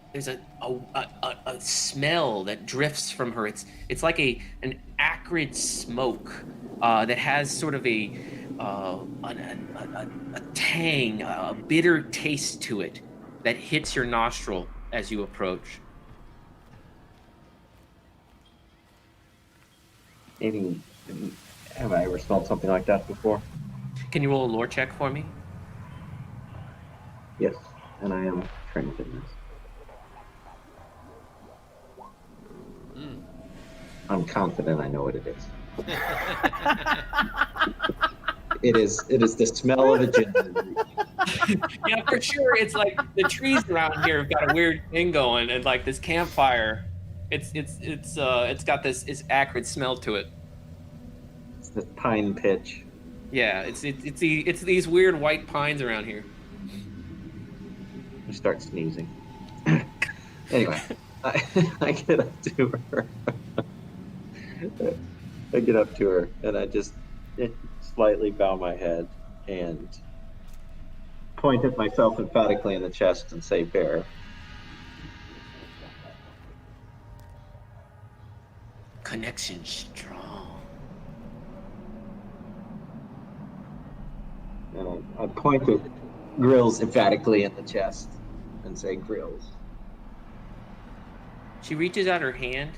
smell that drifts from her. It's like an acrid smoke that has sort of a tang, a bitter taste to it that hits your nostril as you approach. Maybe, have I ever smelled something like that before? Can you roll a lore check for me? Yes, and I am trained in this. I'm confident I know what it is. It is the smell of a ginger. Yeah, for sure. It's like the trees around here have got a weird thing going, and like this campfire, it's got this acrid smell to it. It's the pine pitch. Yeah, it's these weird white pines around here. I start sneezing. Anyway, I get up to her. I get up to her and I just slightly bow my head and point at myself emphatically in the chest and say, "Bear." Connection strong. And I point at Grills emphatically in the chest and say, "Grills." She reaches out her hand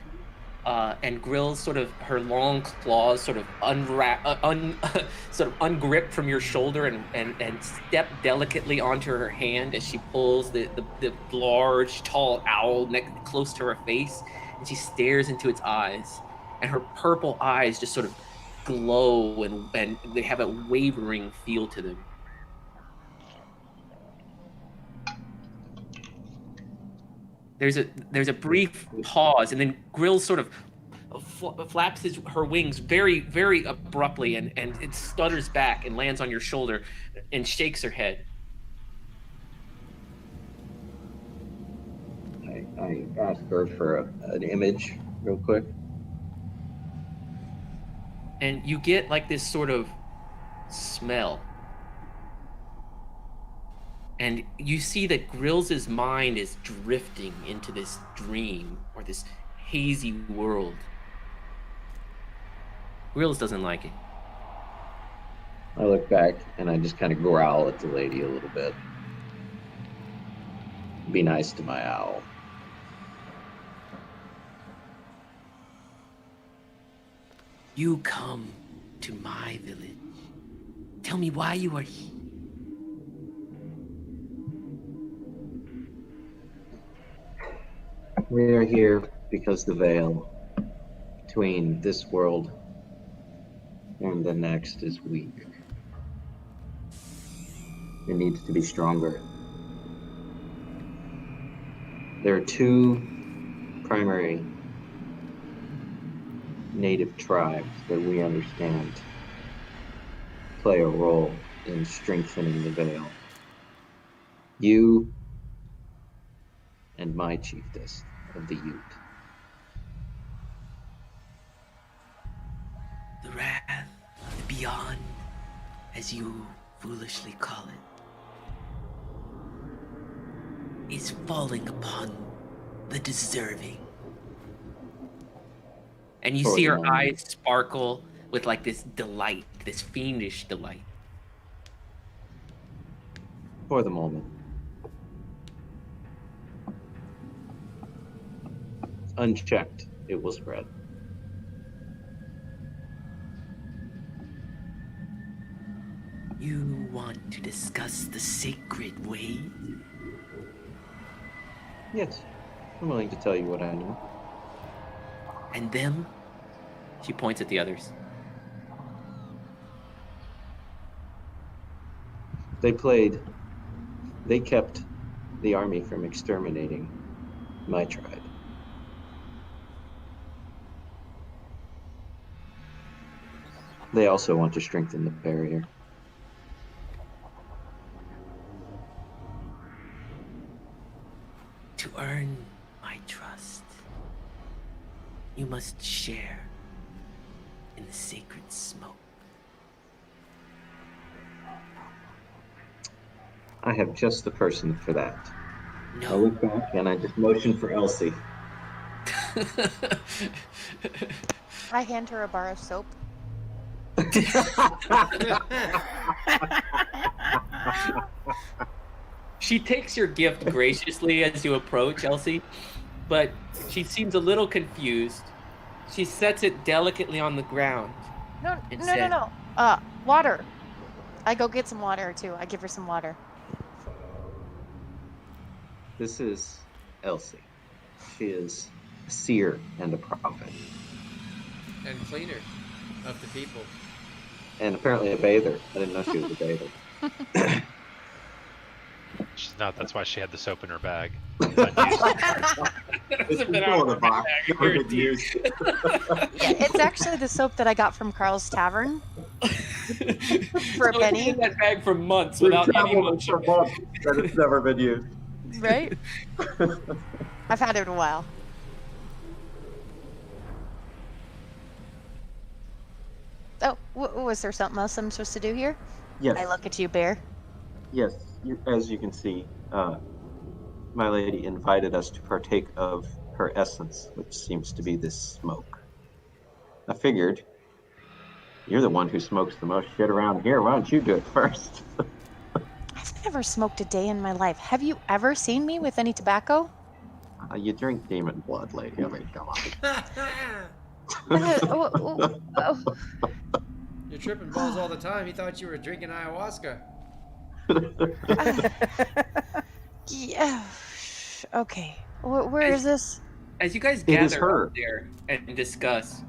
and Grill's sort of her long claws sort of sort of ungrip from your shoulder and step delicately onto her hand as she pulls the large, tall owl close to her face, and she stares into its eyes, and her purple eyes just sort of glow and they have a wavering feel to them. There's a brief pause, and then Grill sort of flaps her wings very, very abruptly, and it stutters back and lands on your shoulder and shakes her head. I ask her for an image real quick. And you get like this sort of smell. And you see that Grill's mind is drifting into this dream or this hazy world. Grills doesn't like it. I look back and I just kind of growl at the lady a little bit. Be nice to my owl. You come to my village. Tell me why you are here. We are here because the veil between this world and the next is weak. It needs to be stronger. There are two primary native tribes that we understand play a role in strengthening the veil. You and my chiefess of the Ute. The wrath of the beyond, as you foolishly call it, is falling upon the deserving. And you see her eyes sparkle with like this delight, this fiendish delight. For the moment. Unchecked, it will spread. You want to discuss the sacred way? Yes, I'm willing to tell you what I know. And them? She points at the others. They kept the army from exterminating my tribe. They also want to strengthen the barrier. To earn my trust, you must share in the sacred smoke. I have just the person for that. I No. look back and I just motion for Elsie. I hand her a bar of soap. She takes your gift graciously as you approach, Elsie, but she seems a little confused. She sets it delicately on the ground. No. Water. I go get some water too. I give her some water. This is Elsie. She is a seer and a prophet. And cleaner of the people. And apparently a bather. I didn't know she was a bather. She's not. That's why she had the soap in her bag. It's been out of my bag, I guarantee you. Yeah, it's actually the soap that I got from Carl's Tavern for a So penny. it's in that bag for months without any motion. That it's never been used. Right? I've had it a while. Oh, was there something else I'm supposed to do here? Yes. I look at you, Bear. Yes. As you can see, my lady invited us to partake of her essence, which seems to be this smoke. I figured, you're the one who smokes the most shit around here. Why don't you do it first? I've never smoked a day in my life. Have you ever seen me with any tobacco? You drink demon blood, lady. I mean, come on. You're tripping balls all the time. He thought you were drinking ayahuasca. Yeah. Okay. Where is this? As you guys It is gather her. up there and discuss,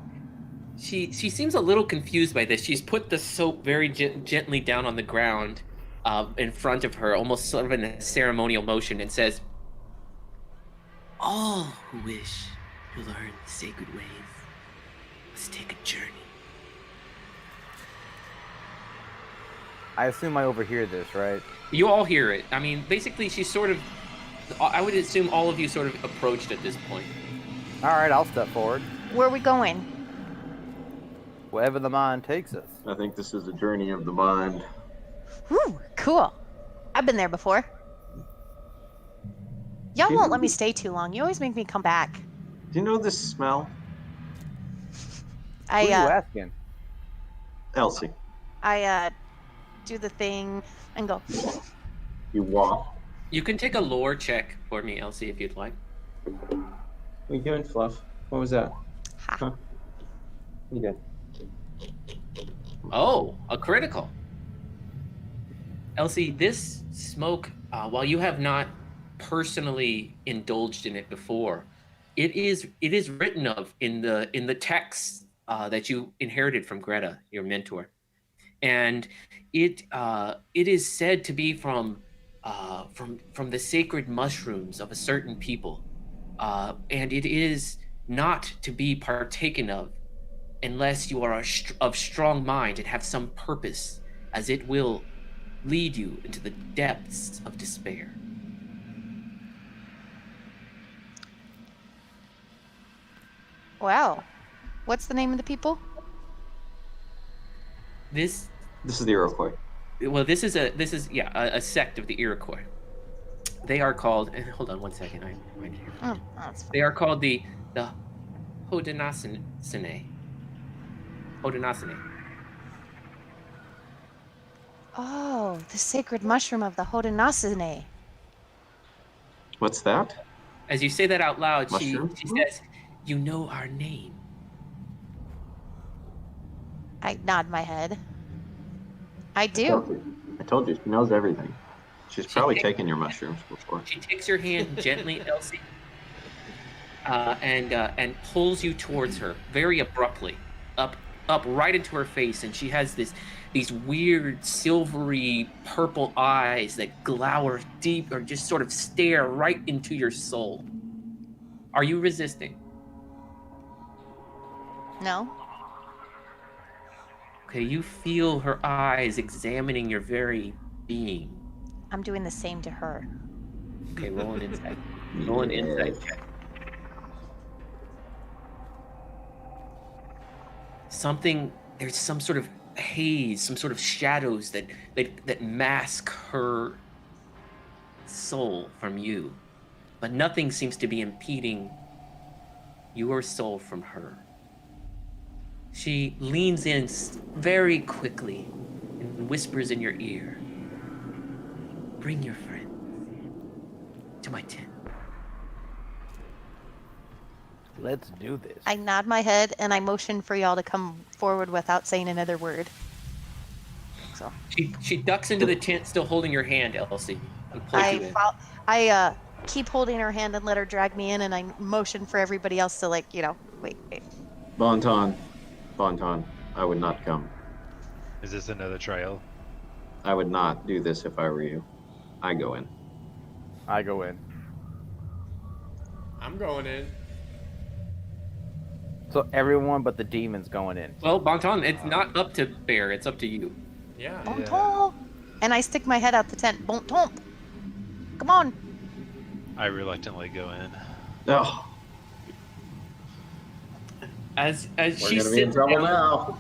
she seems a little confused by this. She's put the soap very gently down on the ground in front of her, almost sort of in a ceremonial motion, and says, "All who wish to learn the sacred ways must take a journey." I assume I overhear this, right? You all hear it. I mean, basically, she's sort of. I would assume all of you sort of approached at this point. All right, I'll step forward. Where are we going? Wherever the mind takes us. I think this is a journey of the mind. Whew, cool. I've been there before. Y'all won't let me stay too long. You always make me come back. Do you know this smell? Who are you asking? Elsie, I do the thing and go. you walk. You can take a lore check for me, Elsie, if you'd like. What are you doing, Fluff? What was that? Ha. Huh? You did. Oh, a critical. Elsie, this smoke, while you have not personally indulged in it before, it is written of in the texts that you inherited from Greta, your mentor, and it is said to be from the sacred mushrooms of a certain people, and it is not to be partaken of unless you are of strong mind and have some purpose, as it will lead you into the depths of despair. Wow. What's the name of the people? This This is the Iroquois. Well, this is a sect of the Iroquois. They are called. Hold on one second. I find it here. Oh, that's fine. They are called the Haudenosaunee. Haudenosaunee. Oh, the sacred mushroom of the Haudenosaunee. What's that? As you say that out loud, she Mushroom? says, "You know our name." I nod my head. I I do. told you, she knows everything. She's probably takes- taken your mushrooms before. She takes your hand gently, Elsie, and pulls you towards her very abruptly, up right into her face, and she has these weird silvery purple eyes that glower deep or just sort of stare right into your soul. Are you resisting? No? Okay, you feel her eyes examining your very being. I'm doing the same to her. Okay, roll an insight. Roll an insight check. There's some sort of haze, some sort of shadows that mask her soul from you. But nothing seems to be impeding your soul from her. She leans in very quickly and whispers in your ear, "Bring your friends to my tent." Let's do this. I nod my head and I motion for y'all to come forward without saying another word. So She ducks into the tent, still holding your hand, Elsie, and pulls you in. I keep holding her hand and let her drag me in, and I motion for everybody else to wait. Bonton, I would not come. Is this another trail? I would not do this if I were you. I go in. I go in. I'm going in. So everyone but the demons going in. Well, Bonton, it's not up to Bear, it's up to you. Yeah. Bon ton. And I stick my head out the tent. Bon ton. Come on. I reluctantly go in. Oh, As we're she gonna be in sits trouble down, now.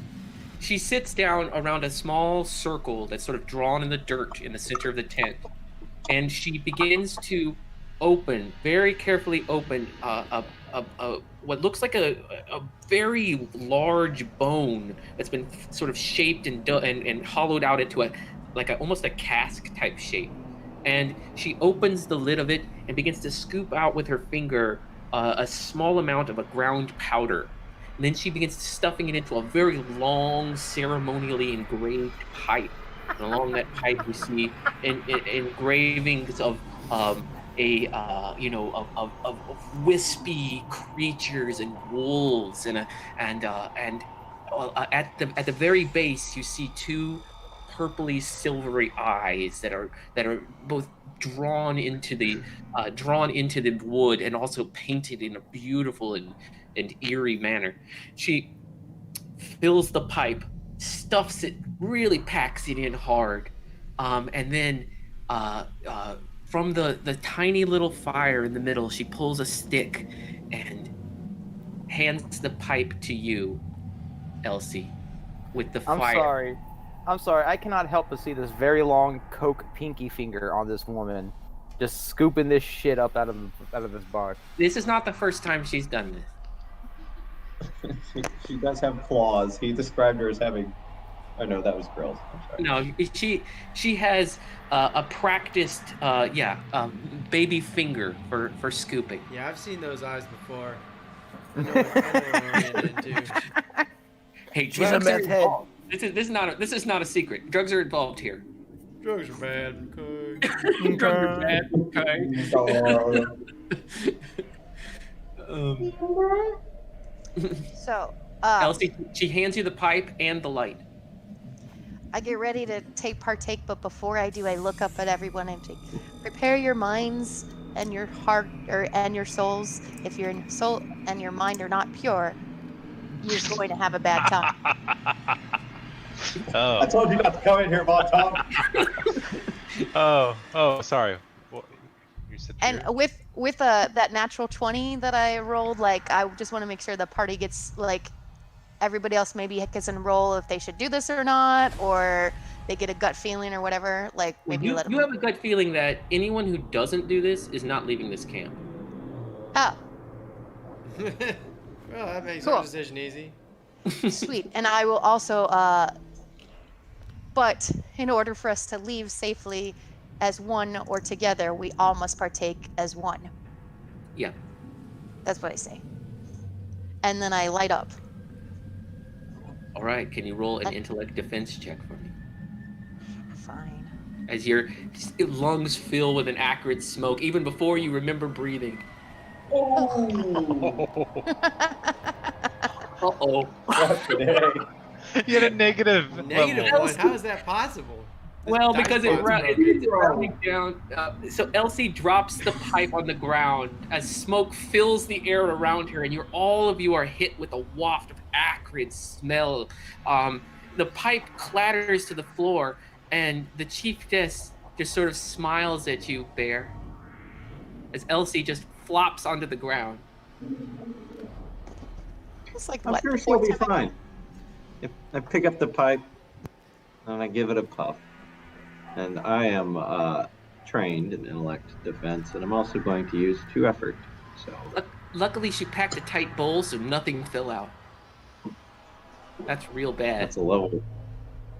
she sits down around a small circle that's sort of drawn in the dirt in the center of the tent, and she begins to very carefully open what looks like a very large bone that's been sort of shaped and hollowed out into almost a cask type shape. and she opens the lid of it and begins to scoop out with her finger a small amount of a ground powder. And then she begins stuffing it into a very long, ceremonially engraved pipe. And along that pipe, you see engravings of of wispy creatures and wolves, and at the very base, you see two purpley silvery eyes that are both drawn into the wood and also painted in a beautiful and eerie manner. She fills the pipe, stuffs it, really packs it in hard, and then from the tiny little fire in the middle, she pulls a stick and hands the pipe to you, Elsie, with the I'm fire. sorry. I'm sorry. I cannot help but see this very long coke pinky finger on this woman, just scooping this shit up out of this bar. This is not the first time she's done this. She does have claws. He described her as having. Oh no, that was Grills. I'm sorry. No, she has a practiced baby finger for scooping. Yeah, I've seen those eyes before. I know what I'm getting into. Hey, She's a drugs are meth head. involved. This is not a secret. Drugs are involved here. Drugs are bad. Okay. Drugs are bad. Okay. So, Elsie, she hands you the pipe and the light. I get ready to partake, but before I do, I look up at everyone and say, prepare your minds and your heart and your souls. If your soul and your mind are not pure, you're going to have a bad time. Oh. I told you not to come in here, Von Tom. Oh, sorry. What, you said And pure? with that natural 20 that I rolled, like, I just want to make sure the party gets, like, everybody else maybe gets in roll if they should do this or not, or they get a gut feeling or whatever. Like, maybe you let them. have a gut feeling that anyone who doesn't do this is not leaving this camp. Oh, Well, that makes Cool. our decision easy. sweet. And I will also, but in order for us to leave safely as one or together, we all must partake as one. Yeah. That's what I say. And then I light up. All right. Can you roll an intellect defense check for me? Fine. As your lungs fill with an acrid smoke, even before you remember breathing. Uh-oh. You had a negative Negative level. one. How is that possible? Well, This because dice it's rolls broken. rounding down. So Elsie drops the pipe on the ground as smoke fills the air around her, and all of you are hit with a waft of acrid smell. The pipe clatters to the floor, and the chiefess just sort of smiles at you, Bear, as Elsie just flops onto the ground. It's like, I'm what, sure the she'll fourth be time I- fine. If I pick up the pipe and I give it a puff, and I am trained in intellect defense, and I'm also going to use 2 effort. So Luckily, she packed a tight bowl, so nothing fell out. That's real bad. that's a level.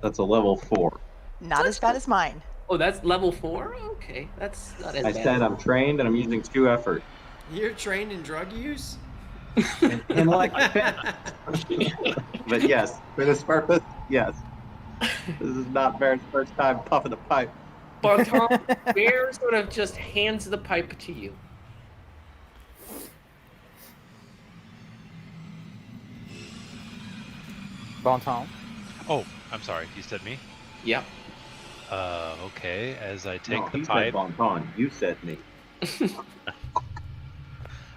That's a level 4. Not as bad as mine. Oh, that's level 4? Okay, that's not as I bad. said I'm trained and I'm using 2 effort. You're trained in drug use? Intellect defense. But yes, for this purpose, yes. This is not Bear's first time puffing the pipe. Bonton, Bear sort of just hands the pipe to you. Bon Tom. Oh, I'm sorry. You said me? Yep. Okay. As I take No, the he pipe, said Bon Ton. You said me.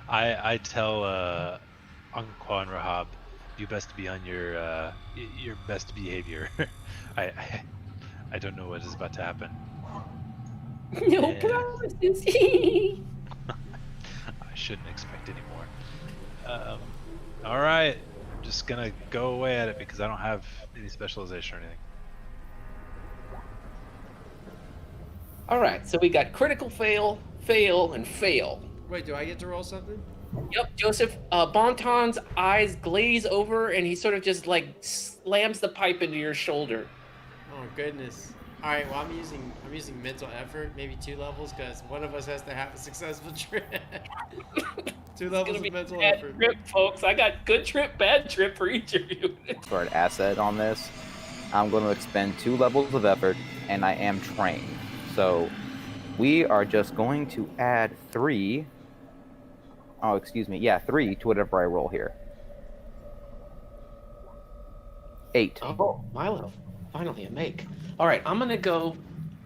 I tell Anqua and Rahab, you best be on your best behavior. I don't know what is about to happen. No Yeah. promises. I shouldn't expect any more. All right, I'm just gonna go away at it because I don't have any specialization or anything. All right, so we got critical fail, fail, and fail. Wait, do I get to roll something? Yep, Joseph. Bonton's eyes glaze over, and he sort of just like slams the pipe into your shoulder. Oh, goodness. All right. Well, I'm using mental effort, maybe 2 levels, because one of us has to have a successful trip. 2 levels of mental bad effort. trip, folks. I got good trip, bad trip for each of you. For an asset on this, I'm going to expend 2 levels of effort, and I am trained. So we are just going to add 3. Oh, excuse me. Yeah, 3 to whatever I roll here. 8. Oh, Milo, finally a make. All right, I'm gonna go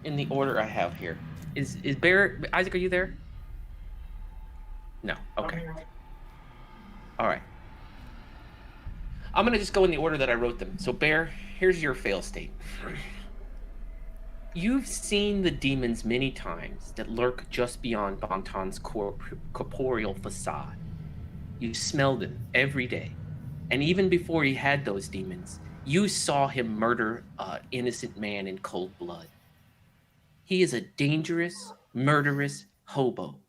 in the order I have here. Is Bear Isaac? Are you there? No. Okay. All right. I'm gonna just go in the order that I wrote them. So Bear, here's your fail state. You've seen the demons many times that lurk just beyond Bonton's corporeal facade. You smelled them every day. And even before he had those demons, you saw him murder an innocent man in cold blood. He is a dangerous, murderous hobo,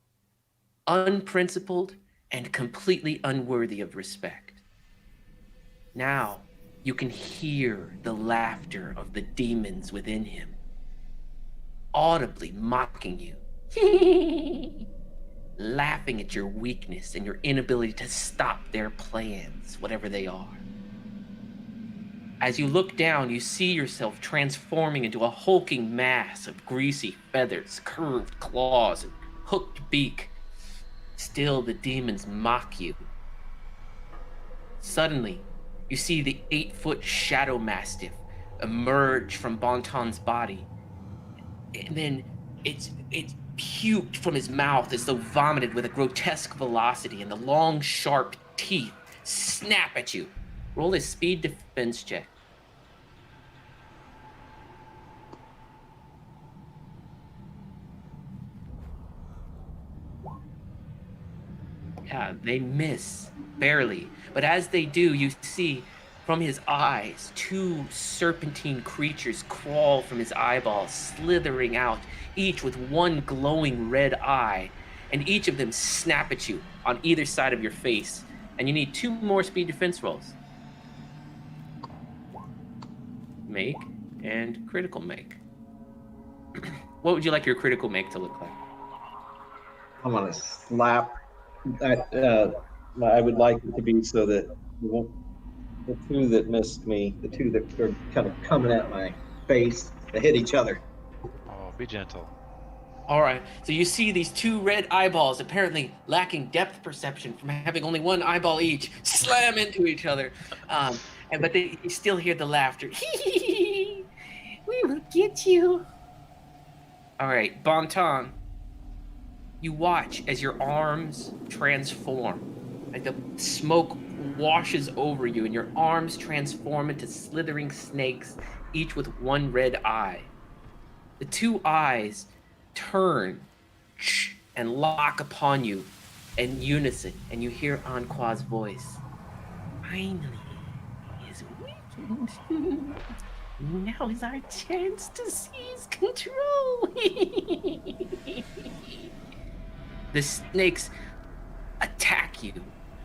unprincipled, and completely unworthy of respect. Now, you can hear the laughter of the demons within him, audibly mocking you, laughing at your weakness and your inability to stop their plans, whatever they are. As you look down, you see yourself transforming into a hulking mass of greasy feathers, curved claws, and hooked beak. Still, the demons mock you. Suddenly, you see the 8-foot shadow mastiff emerge from Bonton's body. And then it's puked from his mouth as though vomited with a grotesque velocity, and the long, sharp teeth snap at you. Roll a speed defense check. Yeah, they miss, barely. But as they do, you see from his eyes 2 serpentine creatures crawl from his eyeballs, slithering out, each with one glowing red eye, and each of them snap at you on either side of your face. And you need 2 more speed defense rolls. Make and critical make. What would you like your critical make to look like? I'm gonna slap. I would like it to be so that the 2 that missed me, the 2 that are kind of coming at my face, they hit each other. Oh, be gentle. All right, so you see these 2 red eyeballs, apparently lacking depth perception from having only 1 eyeball each, slam into each other. But you still hear the laughter. We will get you. All right, Bonton, you watch as your arms transform. Like the smoke washes over you, and your arms transform into slithering snakes, each with 1 red eye. The 2 eyes turn and lock upon you in unison, and you hear Anqua's voice. Finally, his weekend. Now is our chance to seize control. The snakes attack you,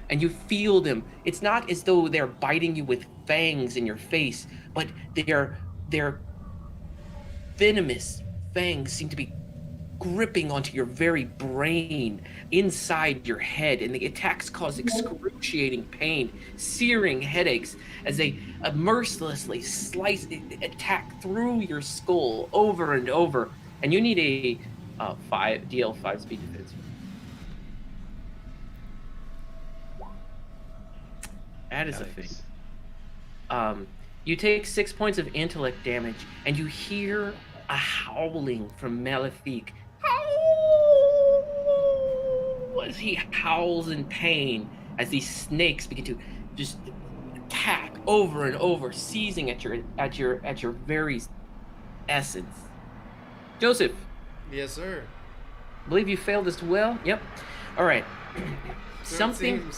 and you feel them. It's not as though they're biting you with fangs in your face, but their venomous fangs seem to be gripping onto your very brain, inside your head, and the attacks cause excruciating pain, searing headaches as they mercilessly attack through your skull over and over. And you need a DL5 speed defense. That is a thing. You take 6 points of intellect damage, and you hear a howling from Malefique as he howls in pain as these snakes begin to just attack over and over, seizing at your very essence. Joseph. Yes, sir. I believe you failed as well. Yep. All right. Something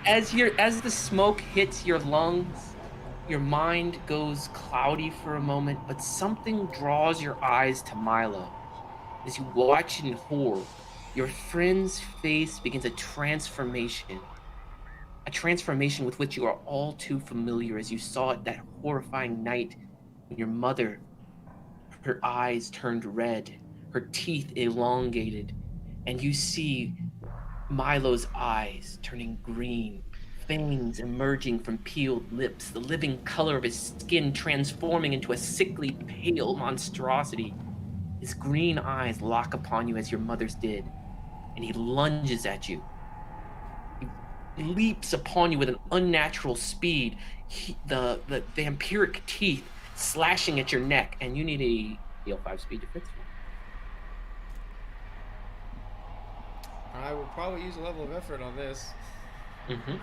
as the smoke hits your lungs, your mind goes cloudy for a moment, but something draws your eyes to Milo. As you watch in horror, your friend's face begins a transformation with which you are all too familiar, as you saw it that horrifying night your mother, her eyes turned red, her teeth elongated, and you see Milo's eyes turning green, fangs emerging from peeled lips, the living color of his skin transforming into a sickly pale monstrosity. His green eyes lock upon you as your mother's did, and he lunges at you. He leaps upon you with an unnatural speed, the vampiric teeth slashing at your neck, and you need a DL5 speed defense. I will probably use a level of effort on this. Mm-hmm.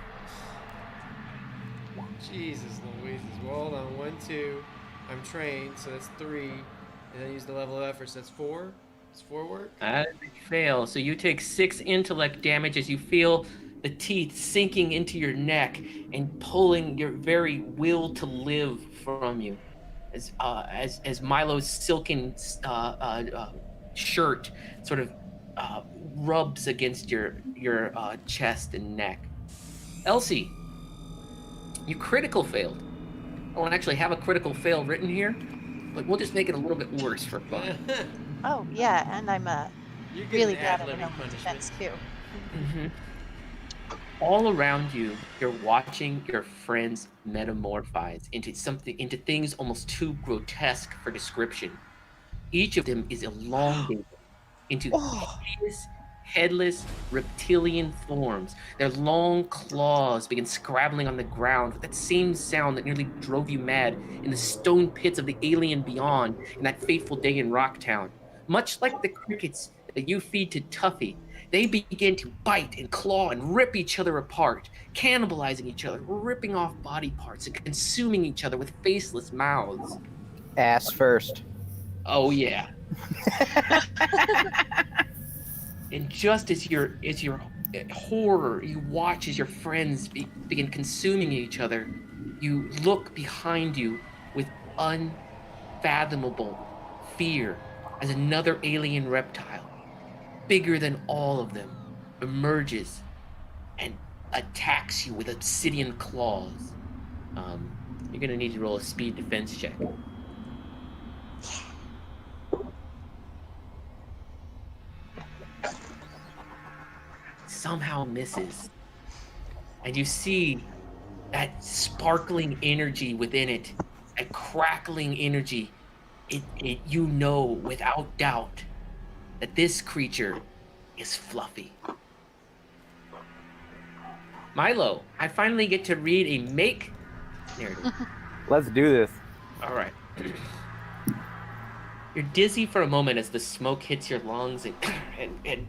Jesus Louise. Well, hold on. 1, 2. I'm trained, so that's 3. And then use the level of effort, so that's 4. It's 4 work. Fail. So you take 6 intellect damage as you feel the teeth sinking into your neck and pulling your very will to live from you. As Milo's silken shirt sort of rubs against your chest and neck. Elsie, you critical failed. I don't actually have a critical fail written here, but we'll just make it a little bit worse for fun. Oh yeah, and I'm You're getting really the bad at ad-libbing my punishment. defense too. Mm-hmm. All around you, you're watching your friends metamorphose into things almost too grotesque for description. Each of them is elongated into hideous, headless, reptilian forms. Their long claws begin scrabbling on the ground with that same sound that nearly drove you mad in the stone pits of the alien beyond in that fateful day in Rocktown. Much like the crickets that you feed to Tuffy, they begin to bite and claw and rip each other apart, cannibalizing each other, ripping off body parts and consuming each other with faceless mouths. Ass first. Oh yeah. And just as your horror, you watch as your friends begin consuming each other, you look behind you with unfathomable fear as another alien reptile, bigger than all of them, emerges and attacks you with obsidian claws. You're gonna need to roll a speed defense check. Somehow misses. And you see that sparkling energy within it, that crackling energy. You know without doubt that this creature is Fluffy. Milo, I finally get to read a make narrative. Let's do this. All right. You're dizzy for a moment as the smoke hits your lungs and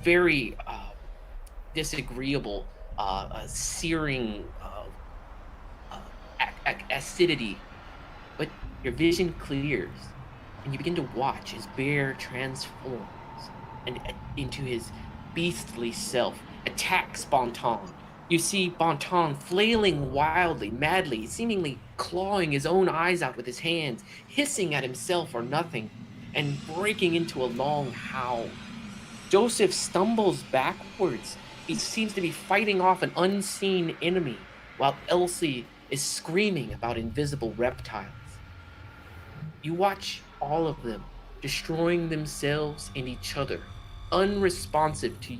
very disagreeable, searing acidity. But your vision clears, and you begin to watch as Bear transforms and into his beastly self, attacks Bonton. You see Bonton flailing wildly, madly, seemingly clawing his own eyes out with his hands, hissing at himself or nothing, and breaking into a long howl. Joseph stumbles backwards. He seems to be fighting off an unseen enemy, while Elsie is screaming about invisible reptiles. You watch all of them destroying themselves and each other, unresponsive to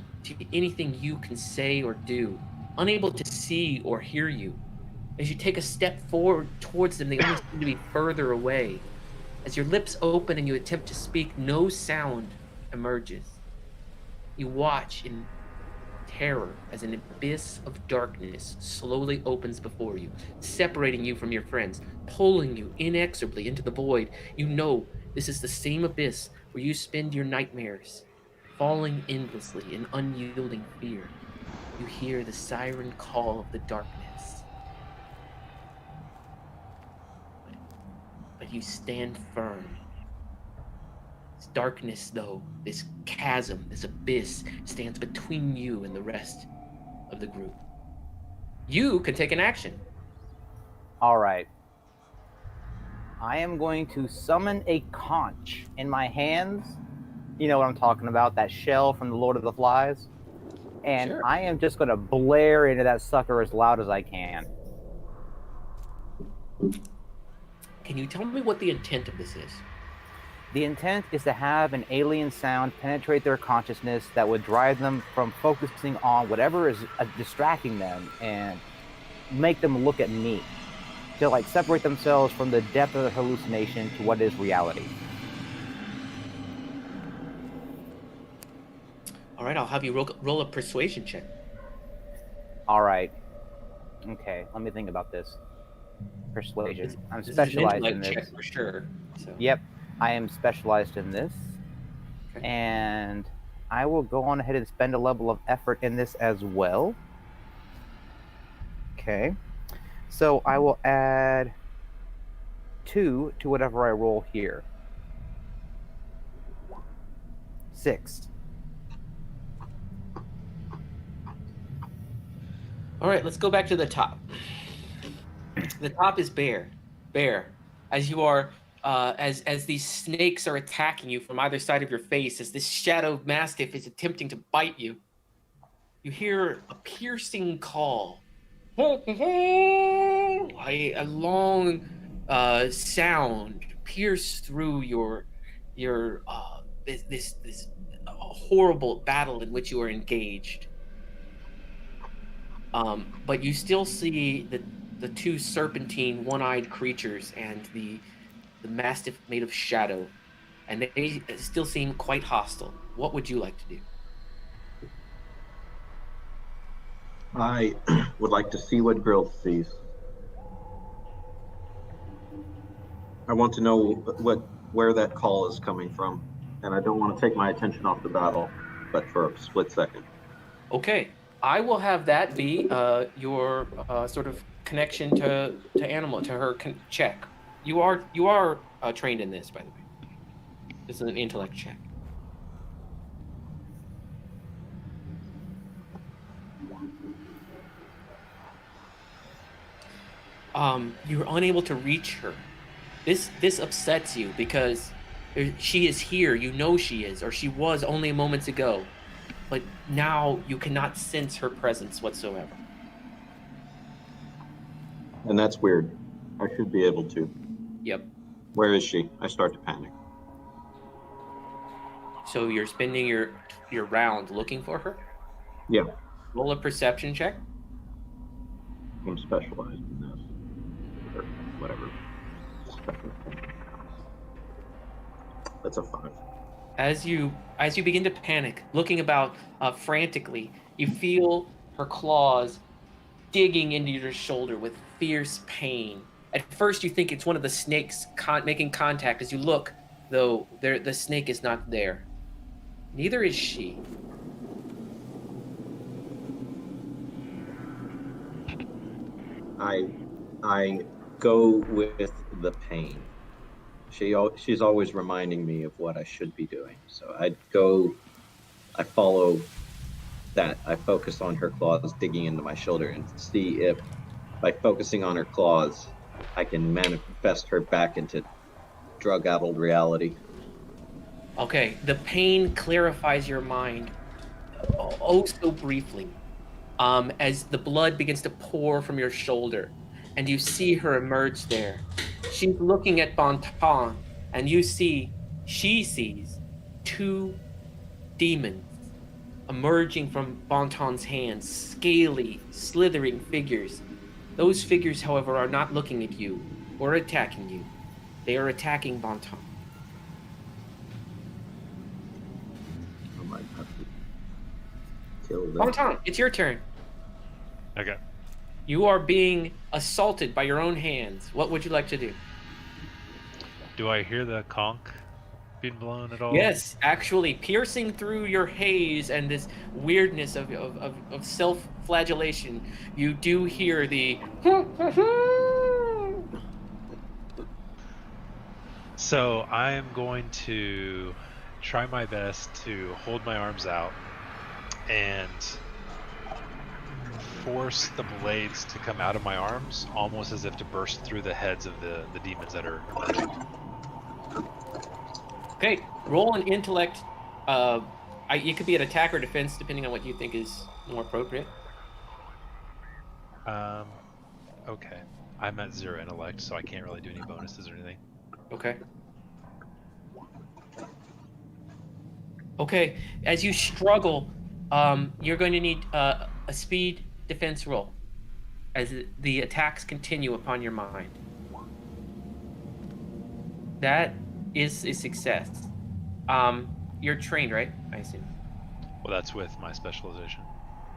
anything you can say or do, unable to see or hear you. As you take a step forward towards them, they only seem to be further away. As your lips open and you attempt to speak, no sound emerges. You watch in terror as an abyss of darkness slowly opens before you, separating you from your friends, pulling you inexorably into the void. You know this is the same abyss where you spend your nightmares, falling endlessly in unyielding fear. You hear the siren call of the darkness. But you stand firm. This darkness, though, this chasm, this abyss, stands between you and the rest of the group. You can take an action. All right. I am going to summon a conch in my hands. You know what I'm talking about, that shell from the Lord of the Flies. And Sure. I am just going to blare into that sucker as loud as I can. Can you tell me what the intent of this is? The intent is to have an alien sound penetrate their consciousness that would drive them from focusing on whatever is distracting them and make them look at me, to like separate themselves from the depth of the hallucination to what is reality. All right, I'll have you roll a persuasion check. All right. Okay, let me think about this. Persuasion. I'm This is an specialized in intellect this. check for sure. So. Yep, I am specialized in this. Okay. And I will go on ahead and spend a level of effort in this as well. Okay. So I will add 2 to whatever I roll here. 6. All right, let's go back to the top. The top is bare. As you are, as these snakes are attacking you from either side of your face, as this shadow mastiff is attempting to bite you, you hear a piercing call. A long sound pierce through your this horrible battle in which you are engaged. But you still see the two serpentine, one-eyed creatures and the mastiff made of shadow, and they still seem quite hostile. What would you like to do? I would like to see what Grill sees. I want to know where that call is coming from, and I don't want to take my attention off the battle, but for a split second. Okay, I will have that be your sort of connection to animal, to her check. You are trained in this, by the way. This is an intellect check. You're unable to reach her. This upsets you because she is here. You know she is, or she was only moments ago, but now you cannot sense her presence whatsoever. And that's weird. I should be able to. Yep. Where is she? I start to panic. So you're spending your round looking for her? Yeah. Roll a perception check. I'm specialized in this. Or whatever. That's a 5. As you begin to panic, looking about frantically, you feel her claws digging into your shoulder with fierce pain. At first, you think it's one of the snakes making contact. As you look, though, the snake is not there. Neither is she. I go with the pain. She's always reminding me of what I should be doing. So I follow that. I focus on her claws digging into my shoulder and see if by focusing on her claws, I can manifest her back into drug-addled reality. Okay, the pain clarifies your mind oh so briefly, as the blood begins to pour from your shoulder, and you see her emerge there. She's looking at Bonton, and she sees 2 demons emerging from Bonton's hands, scaly, slithering figures. Those figures, however, are not looking at you or attacking you. They are attacking Bonton. I might have to kill them. Bonton, it's your turn. Okay. You are being assaulted by your own hands. What would you like to do? Do I hear the conch being blown at all? Yes, actually, piercing through your haze and this weirdness of self-flagellation, you do hear the... So I am going to try my best to hold my arms out and force the blades to come out of my arms, almost as if to burst through the heads of the demons that are emerging. Okay, roll an intellect. It could be an attack or defense, depending on what you think is more appropriate. Okay. I'm at 0 intellect, so I can't really do any bonuses or anything. Okay. Okay. As you struggle, you're going to need a speed defense roll as the attacks continue upon your mind. That is a success. You're trained, right? I assume. Well, that's with my specialization.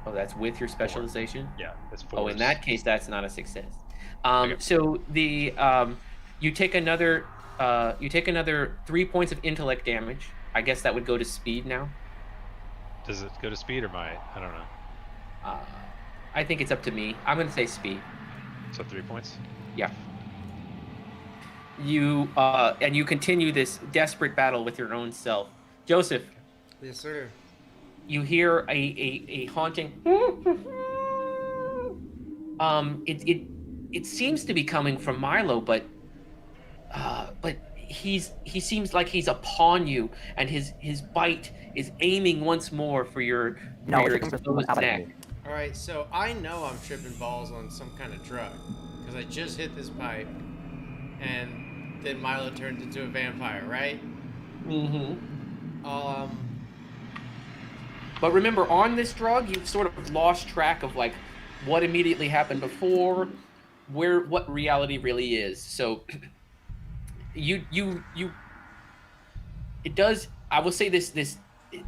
Oh, that's with your specialization? Yeah, it's 4. Oh, in that case, that's not a success. Okay. So the you take another 3 points of intellect damage. I guess that would go to speed now. Does it go to speed or my? I don't know. I think it's up to me. I'm gonna say speed. So 3 points. Yeah. You and you continue this desperate battle with your own self. Joseph, Yes, sir. you hear a haunting. It seems to be coming from Milo, but he seems like he's upon you, and his bite is aiming once more for your exposed neck. All right, so I know I'm tripping balls on some kind of drug because I just hit this pipe, and then Milo turned into a vampire, right? Mm-hmm. But remember, on this drug, you've sort of lost track of like what immediately happened before, what reality really is. So you it does. I will say this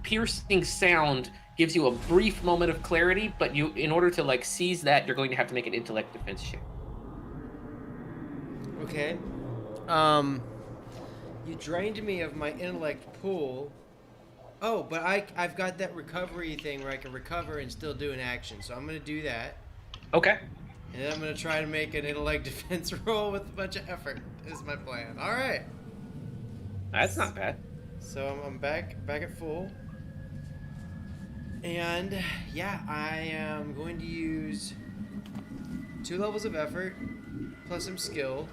piercing sound gives you a brief moment of clarity, but in order to like seize that, you're going to have to make an intellect defense check. Okay. You drained me of my intellect pool. Oh, but I've got that recovery thing where I can recover and still do an action, so I'm gonna do that. Okay. And then I'm gonna try to make an intellect defense roll with a bunch of effort. Is my plan. All right. That's not bad. So I'm back at full. And yeah, I am going to use 2 levels of effort plus some skill,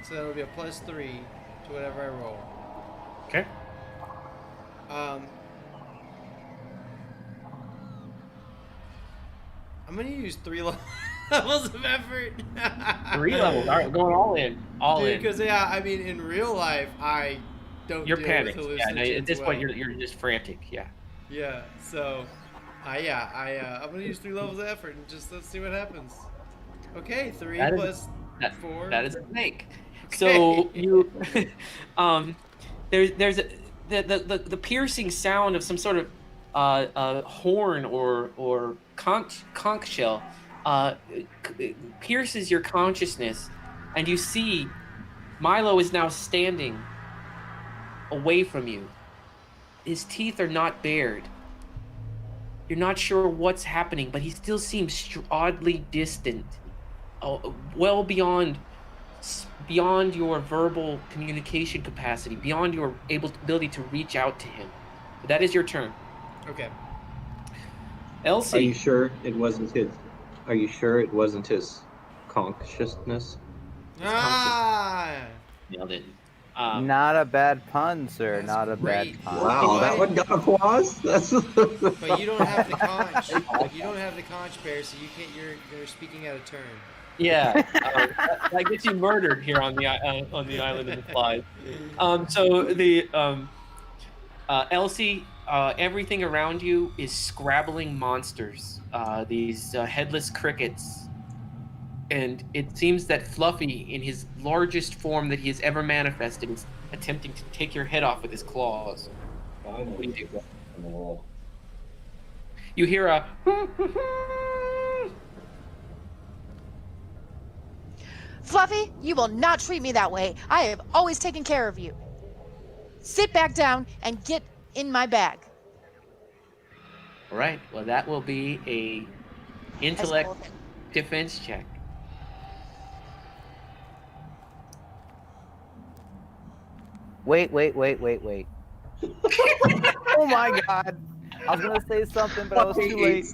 so that'll be a +3 to whatever I roll. Okay. I'm gonna use 3 levels of effort. 3 levels. All right, going all in. All in. Because yeah, I mean, in real life, I don't. You're deal panicked. with Yeah. No, at this point, well. you're just frantic. Yeah. Yeah. So, I'm gonna use 3 levels of effort and just let's see what happens. Okay, 3 plus 4. That is a snake. Okay. So you, there's the piercing sound of some sort of horn or conch shell pierces your consciousness, and you see Milo is now standing away from you. His teeth are not bared. You're not sure what's happening, but he still seems oddly distant, well beyond your verbal communication capacity, beyond your ability to reach out to him. But that is your turn. Okay. Elsie. Are you sure it wasn't his? Are you sure it wasn't his consciousness? Nailed it. Not a bad pun, sir. That's Not a great. bad pun. Wow, that one got applause. That's. But you don't have the conch. You don't have the conch bear, so you can't. You're speaking out of turn. Yeah, that gets you murdered here on the island of the flies. So the Elsie, everything around you is scrabbling monsters. These headless crickets, and it seems that Fluffy, in his largest form that he has ever manifested, is attempting to take your head off with his claws. What do you do? You hear a. Fluffy, you will not treat me that way. I have always taken care of you. Sit back down and get in my bag. All right. Well, that will be a intellect Escort. defense check. Wait. Oh my god. I was gonna say something, but I was too late.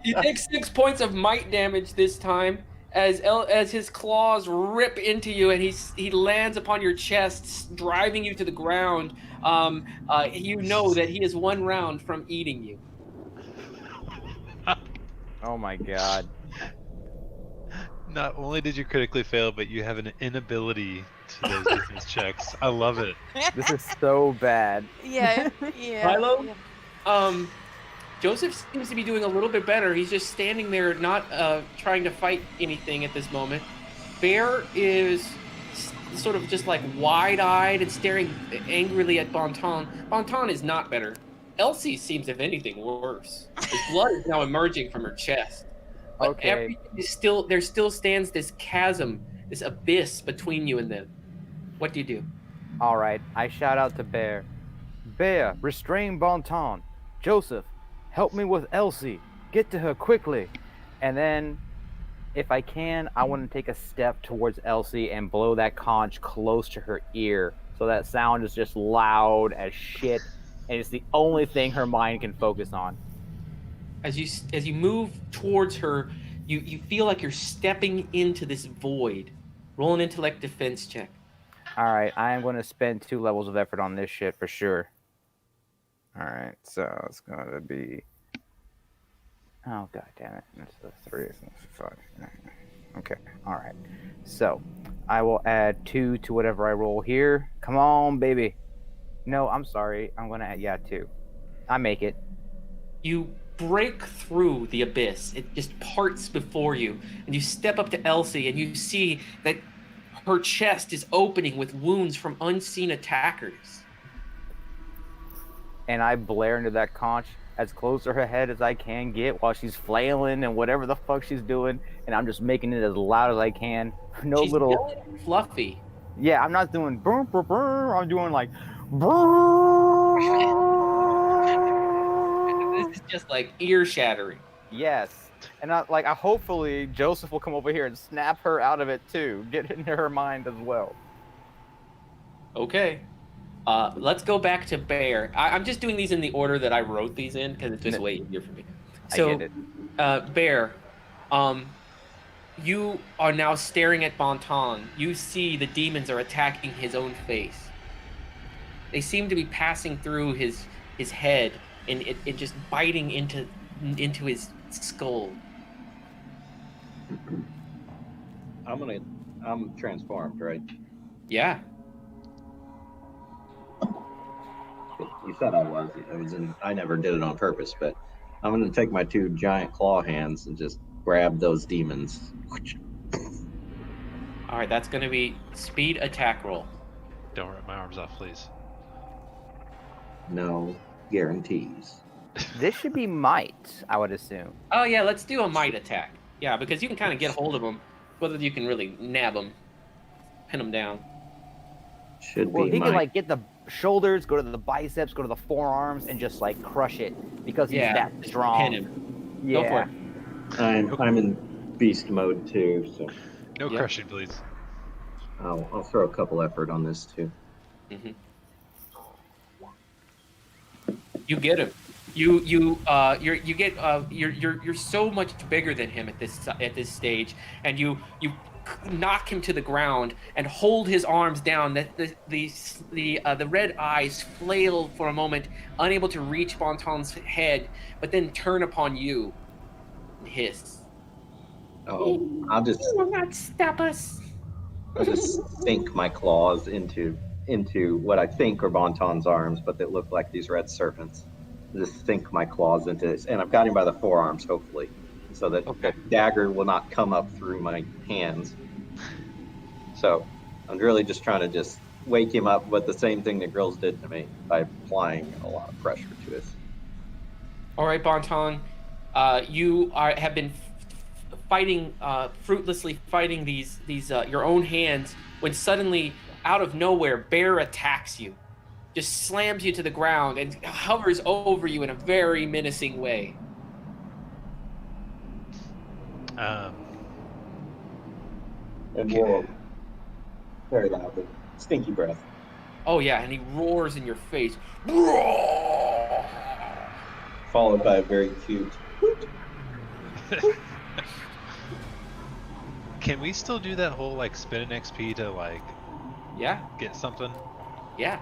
He takes 6 points of might damage this time as his claws rip into you, and he lands upon your chest, driving you to the ground. You know that he is 1 round from eating you. Oh my god. Not only did you critically fail, but you have an inability to those defense checks. I love it. This is so bad. Yeah, yeah. Milo? yeah. Joseph seems to be doing a little bit better. He's just standing there, not trying to fight anything at this moment. Bear is sort of just like wide-eyed and staring angrily at Bonton. Bonton is not better. Elsie seems, if anything, worse. His blood is now emerging from her chest. But Okay. everything is still, there still stands this chasm, this abyss between you and them. What do you do? All right. I shout out to Bear. Bear, restrain Bonton. Joseph, help me with Elsie. Get to her quickly. And then, if I can, I want to take a step towards Elsie and blow that conch close to her ear, so that sound is just loud as shit, and it's the only thing her mind can focus on. As you move towards her, you feel like you're stepping into this void. Roll an intellect defense check. All right, I am going to spend 2 levels of effort on this shit for sure. All right, so it's going to be... Oh, god damn it. It's a 3, 5, 9. Okay, all right. So, I will add 2 to whatever I roll here. Come on, baby. No, I'm sorry. I'm going to add, 2. I make it. You break through the abyss. It just parts before you. And you step up to Elsie and you see that her chest is opening with wounds from unseen attackers. And I blare into that conch as close to her head as I can get while she's flailing and whatever the fuck she's doing. And I'm just making it as loud as I can. No She's little... yelling fluffy. Yeah, I'm not doing brr, brr, brr. I'm doing like... Brr. This is just like ear-shattering. Yes. And I hopefully Joseph will come over here and snap her out of it too. Get into her mind as well. Okay. Let's go back to Bear. I'm just doing these in the order that I wrote these in because it's just way easier for me. So, I get it. Bear, you are now staring at Bonton. You see the demons are attacking his own face. They seem to be passing through his head and it just biting into his skull. I'm transformed, right? Yeah. You said I was. I never did it on purpose, but I'm gonna take my 2 giant claw hands and just grab those demons. All right, that's going to be speed attack roll. Don't rip my arms off, please. No guarantees. This should be might, I would assume. Oh yeah, let's do a might attack. Yeah, because you can kind of get hold of them, whether you can really nab them, pin them down. Should Well, be he my... can like get the shoulders, go to the biceps, go to the forearms, and just like crush it because he's that strong. Pin him. Go for Yeah. it. I'm in beast mode too, so No Yep. crushing, please. I'll throw a couple effort on this too. Mm-hmm. You get him. You're so much bigger than him at this stage, and you knock him to the ground and hold his arms down. The red eyes flail for a moment, unable to reach Bonton's head, but then turn upon you and hiss. Oh, I'll just You will not stop us. sink my claws into what I think are Bonton's arms, but that look like these red serpents. Just sink my claws into this, and I've got him by the forearms, hopefully, so that the dagger will not come up through my hands. So I'm really just trying to just wake him up, but the same thing that girls did to me by applying a lot of pressure to us. All right, Bonton, you have been fighting, fruitlessly fighting these your own hands, when suddenly, out of nowhere, Bear attacks you, just slams you to the ground and hovers over you in a very menacing way. And more very loudly, stinky breath. Oh yeah, and he roars in your face. Followed by a very cute. Can we still do that whole like spin an XP to like Yeah, get something? yeah.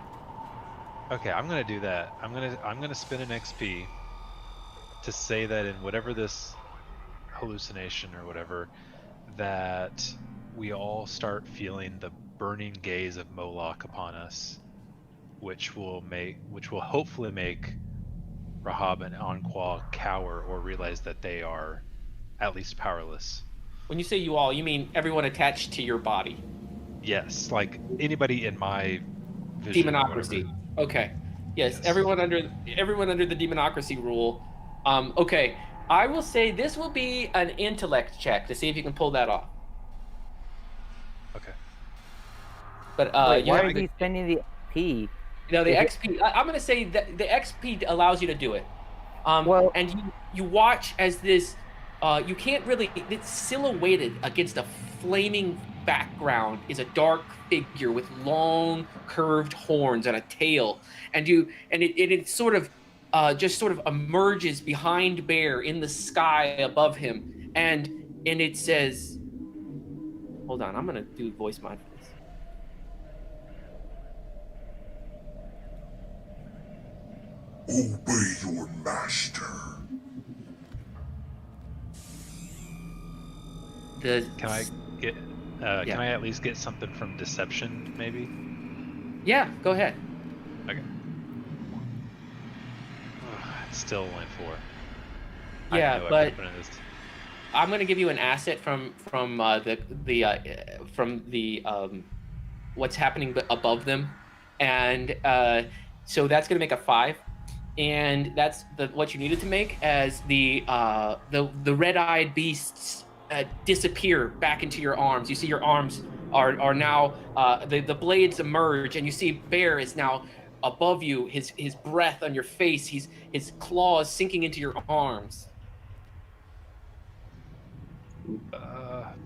Okay, I'm gonna do that. I'm gonna spin an XP to say that in whatever this hallucination or whatever, that we all start feeling the burning gaze of Moloch upon us, which will hopefully make Rahab and Anqua cower or realize that they are at least powerless. When you say you all, you mean everyone attached to your body. Yes, like anybody in my vision or whatever. Demonocracy. Okay. Yes, Yes. everyone under the demonocracy rule. Okay. I will say this will be an intellect check to see if you can pull that off. Okay. But Wait, you why have are you spending the P? no the Is XP. I'm going to say that the XP allows you to do it. Well- And you watch as this. You can't really. It's silhouetted against a flaming background is a dark figure with long curved horns and a tail, and it sort of just sort of emerges behind Bear in the sky above him, and it says, "Hold on, I'm gonna do voice mod for this." Obey your master. Can I get? Can I at least get something from deception, maybe? Yeah, go ahead. Okay. It's still only 4. Yeah, I know but I'm confident in this. I'm gonna give you an asset from the what's happening above them, and so that's gonna make a 5, and that's what you needed to make as the red-eyed beasts disappear back into your arms. You see your arms are now the blades emerge, and you see Bear is now above you. His breath on your face. His claws sinking into your arms.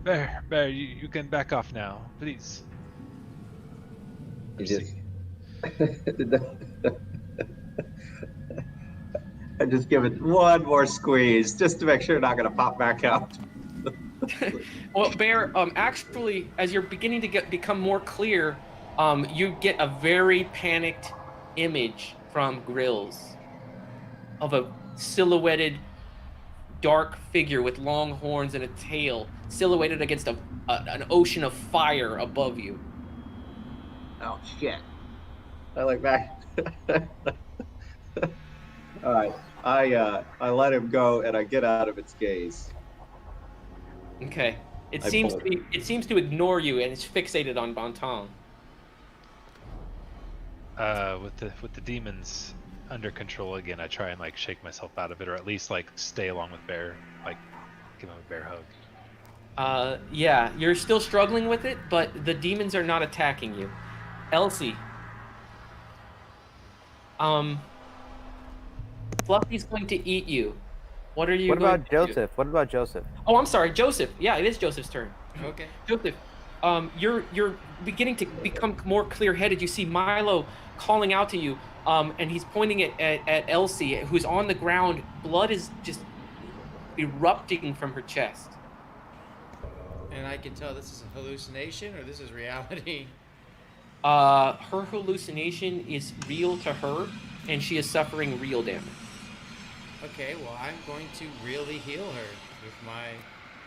Bear, you can back off now, please. You just I just give it one more squeeze just to make sure it's not going to pop back out. Well, Bear, actually, as you're beginning to become more clear, you get a very panicked image from Grills of a silhouetted dark figure with long horns and a tail, silhouetted against an ocean of fire above you. Oh shit! I look back. All right, I let him go and I get out of its gaze. Okay. It I seems bolt. to ignore you and it's fixated on Bonton. With the demons under control again, I try and like shake myself out of it, or at least like stay along with Bear, like give him a bear hug. Yeah, you're still struggling with it, but the demons are not attacking you. Elsie. Fluffy's going to eat you. What are you What going about to do? Joseph? What about Joseph? Oh, I'm sorry, Joseph. Yeah, it is Joseph's turn. Okay. Joseph, you're beginning to become more clear-headed. You see Milo calling out to you, and he's pointing at Elsie, who's on the ground. Blood is just erupting from her chest. And I can tell this is a hallucination or this is reality. Her hallucination is real to her, and she is suffering real damage. Okay, well, I'm going to really heal her with my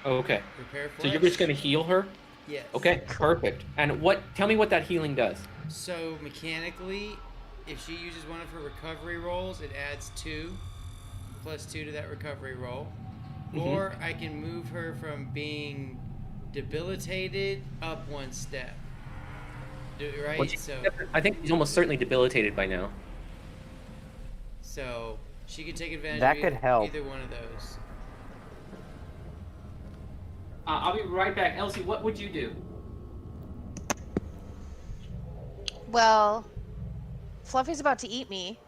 Okay. repair flesh. So you're just going to heal her? Yes. Okay, perfect. And tell me what that healing does. So mechanically, if she uses one of her recovery rolls, it adds 2 plus 2 to that recovery roll. Mhm. Or I can move her from being debilitated up 1 step. Right? Well, I think she's almost certainly debilitated by now. So she can take advantage That of could help. either one of those. I'll be right back. Elsie, what would you do? Well, Fluffy's about to eat me.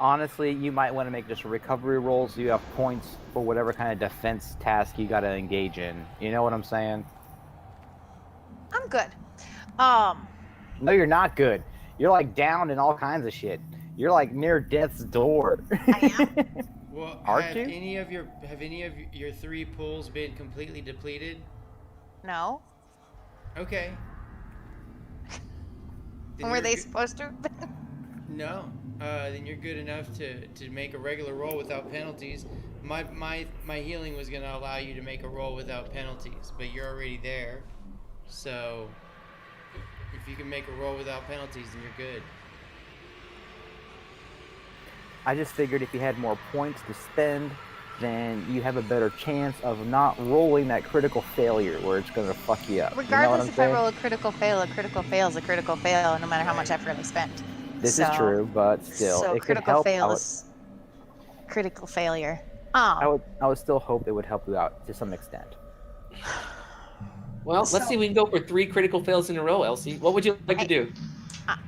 Honestly, you might want to make just a recovery roll so you have points for whatever kind of defense task you got to engage in. You know what I'm saying? I'm good. No, you're not good. You're like down in all kinds of shit. You're like near death's door. I am. Well, Aren't have you? any of your 3 pools been completely depleted? No. Okay. Then Were you're they good- supposed to? No. Then you're good enough to make a regular roll without penalties. My healing was gonna allow you to make a roll without penalties, but you're already there. So if you can make a roll without penalties, then you're good. I just figured if you had more points to spend, then you have a better chance of not rolling that critical failure where it's going to fuck you up. Regardless if I saying? roll a critical fail is a critical fail, no matter how much Right. effort I spend. This is true, but still, So it could critical help fail out. is critical failure. I would still hope it would help you out to some extent. Well, let's see if we can go for 3 critical fails in a row, Elsie. What would you like to do?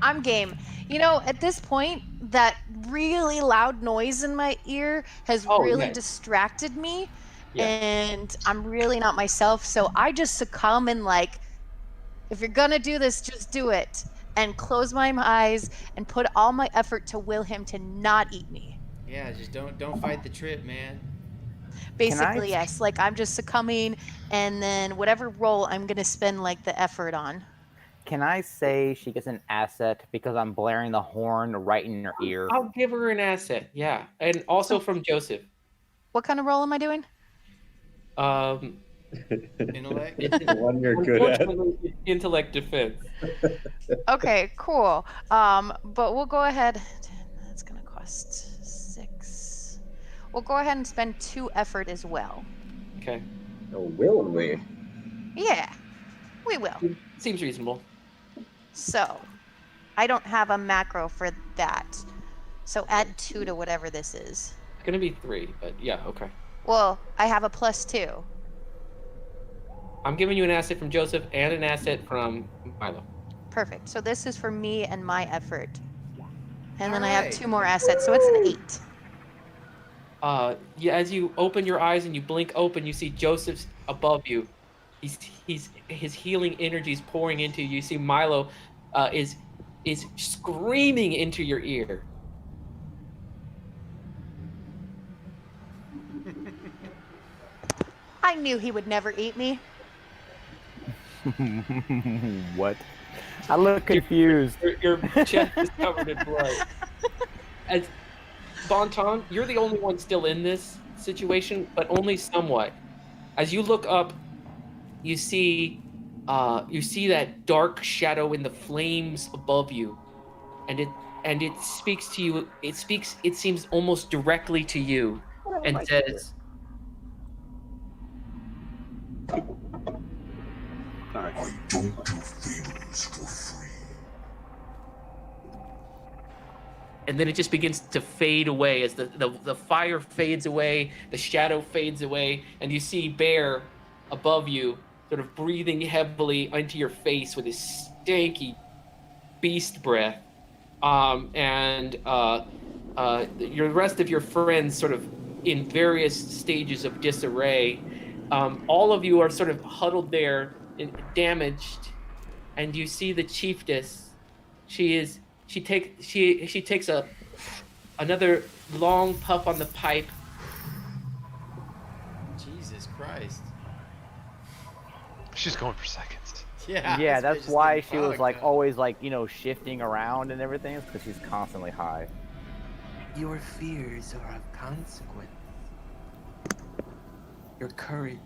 I'm game. You know, at this point, that really loud noise in my ear has really distracted me, and I'm really not myself. So I just succumb and like, if you're gonna do this, just do it, and close my eyes and put all my effort to will him to not eat me. Yeah, just don't fight the trip, man. Basically, yes. Like I'm just succumbing, and then whatever role I'm gonna spend like the effort on. Can I say she gets an asset because I'm blaring the horn right in her ear? I'll give her an asset, yeah. And also from Joseph. What kind of role am I doing? Intellect? The one you're good at. Unfortunately, intellect defense. Okay, cool. But we'll go ahead. That's gonna cost 6. We'll go ahead and spend 2 effort as well. Okay. Oh, will we? Yeah, we will. Seems reasonable. So, I don't have a macro for that. So add 2 to whatever this is. It's gonna be 3, but yeah, okay. Well, I have a +2. I'm giving you an asset from Joseph and an asset from Milo. Perfect. So this is for me and my effort. And then I Alright. have 2 more assets, so it's an 8. Yeah, as you open your eyes and you blink open, you see Joseph's above you. His healing energy is pouring into you. You see Milo is screaming into your ear. I knew he would never eat me. What? I look confused. Your chest is covered in blood. As Bonton, you're the only one still in this situation, but only somewhat. As you look up, you see that dark shadow in the flames above you, and it speaks to you. It seems almost directly to you, and says, I don't do things for free. and then it just begins to fade away as the fire fades away, the shadow fades away, and you see Bear above you, sort of breathing heavily into your face with his stanky beast breath. The rest of your friends sort of in various stages of disarray. All of you are sort of huddled there, damaged, and you see the chiefess. She takes another long puff on the pipe. Jesus Christ. She's going for seconds. Yeah. Yeah, this bitch that's is why getting she was fucked like up. always like, you know, shifting around and everything. It's because she's constantly high. Your fears are of consequence. Your courage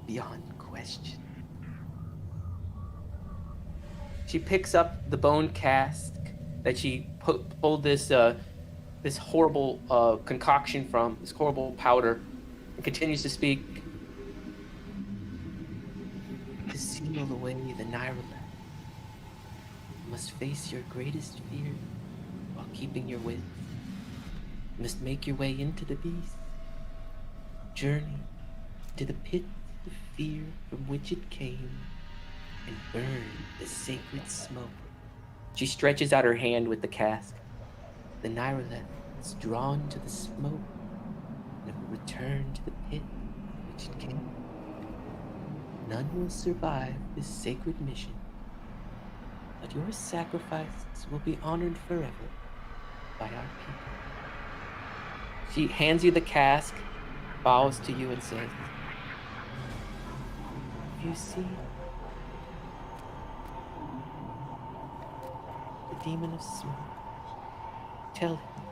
beyond question. She picks up the bone cask that she pulled this horrible concoction from, this horrible powder, and continues to speak. To seal away the Nyrala, you must face your greatest fear while keeping your wits. You must make your way into the beast. Journey to the pit of fear from which it came, and burn the sacred smoke. She stretches out her hand with the cask. The Nyrala is drawn to the smoke, and it will return to the pit which it came. None will survive this sacred mission, but your sacrifices will be honored forever by our people. She hands you the cask, bows to you, and says, If you see the demon of smoke, tell him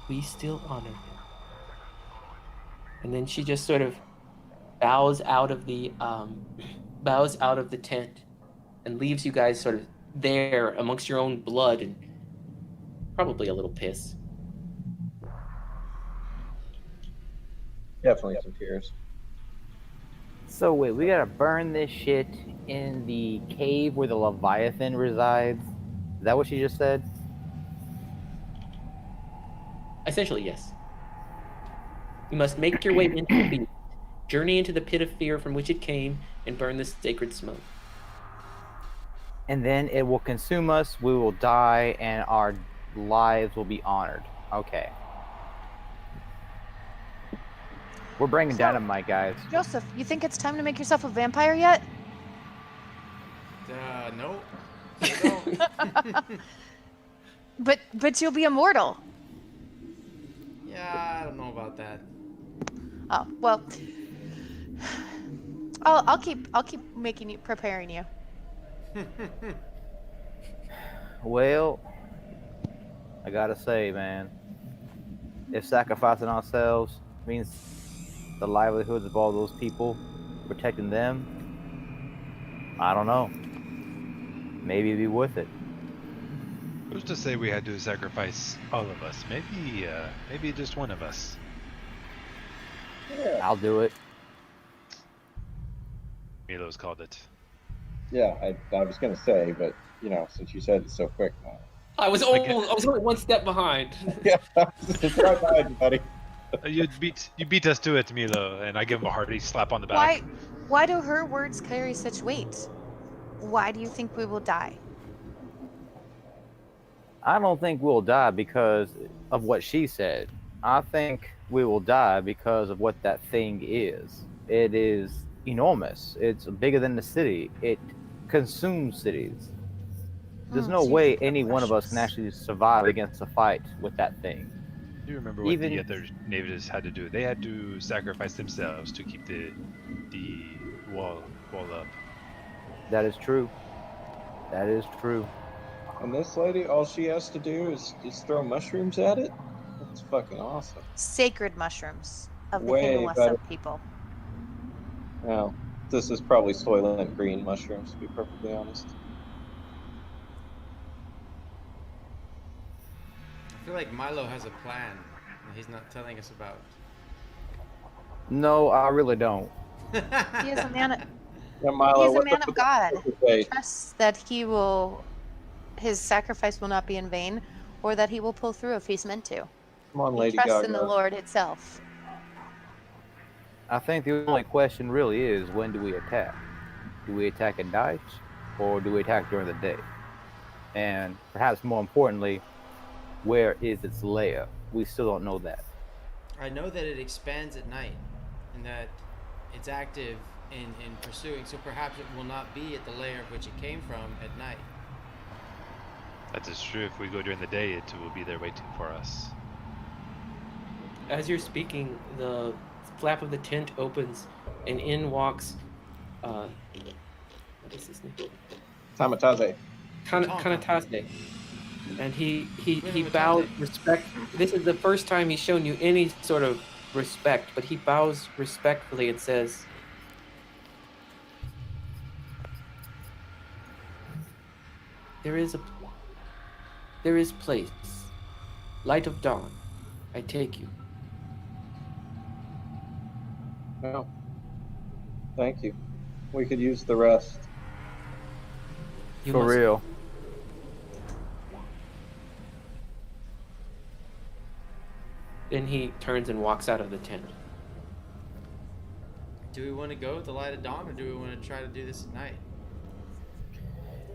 we still honor him. And then she just sort of bows out of the tent and leaves you guys sort of there amongst your own blood and probably a little piss. Definitely some tears. So wait, we gotta burn this shit in the cave where the Leviathan resides? Is that what she just said? Essentially, yes. You must make your way into the beast, journey into the pit of fear from which it came, and burn the sacred smoke. And then it will consume us, we will die, and our lives will be honored. Okay. We're bringing So- dynamite, guys. Joseph, you think it's time to make yourself a vampire yet? No. No. But you'll be immortal. Yeah, I don't know about that. Oh well. I'll keep preparing you. Well, I gotta say, man, if sacrificing ourselves means the livelihoods of all those people, protecting them, I don't know. Maybe it'd be worth it. Who's to say we had to sacrifice all of us? Maybe just one of us. Yeah. I'll do it. Milo's called it. Yeah, I was gonna say, but you know, since you said it so quick, I was only one step behind. yeah, it's right behind you, buddy. You beat us to it, Milo, and I give him a hearty slap on the back. Why do her words carry such weight? Why do you think we will die? I don't think we'll die because of what she said. I think we will die because of what that thing is. It is enormous. It's bigger than the city. It consumes cities. There's no So you way think they're any one of us can precious. actually survive against a fight with that thing. Do you remember what the Even- other natives had to do? They had to sacrifice themselves to keep the wall up. That is true. That is true. And this lady, all she has to do is just throw mushrooms at it. That's fucking awesome. Sacred mushrooms of the Way Hinuasa better. people. Now, this is probably Soylent Green mushrooms, to be perfectly honest. I feel like Milo has a plan that he's not telling us about. No, I really don't. He is a man. Yeah, Milo, He is a what man the- of God. what the say? Trusts that his sacrifice will not be in vain, or that he will pull through if he's meant to. Come on, He Lady trusts Gaga. in the Lord itself. I think the only question really is, when do we attack? Do we attack at night, or do we attack during the day? And perhaps more importantly, where is its lair? We still don't know that. I know that it expands at night, and that it's active in pursuing. So perhaps it will not be at the layer of which it came from at night. That is true. If we go during the day, it will be there waiting for us. As you're speaking, the flap of the tent opens, and in walks, what is his name? Tamataze. Kanatase. And he Wait, bows Tamataze. respect. This is the first time he's shown you any sort of respect, but he bows respectfully and says, There is place. Light of dawn. I take you. Well, thank you. We could use the rest. You For must- real. Then he turns and walks out of the tent. Do we want to go with the light of dawn, or do we want to try to do this at night?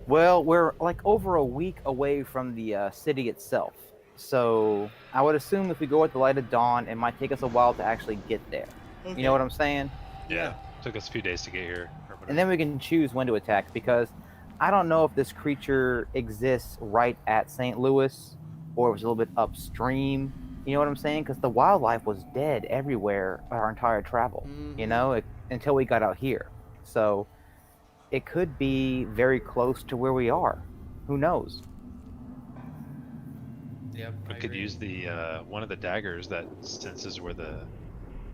Well, we're like over a week away from the city itself. So I would assume if we go at the light of dawn, it might take us a while to actually get there. You know what I'm saying? Yeah. Took us a few days to get here. or whatever. And then we can choose when to attack, because I don't know if this creature exists right at St. Louis or if it's a little bit upstream. You know what I'm saying? Because the wildlife was dead everywhere our entire travel, you Mhm. know, until we got out here. So it could be very close to where we are. Who knows? Yep. We I could agree. use the one of the daggers that senses where the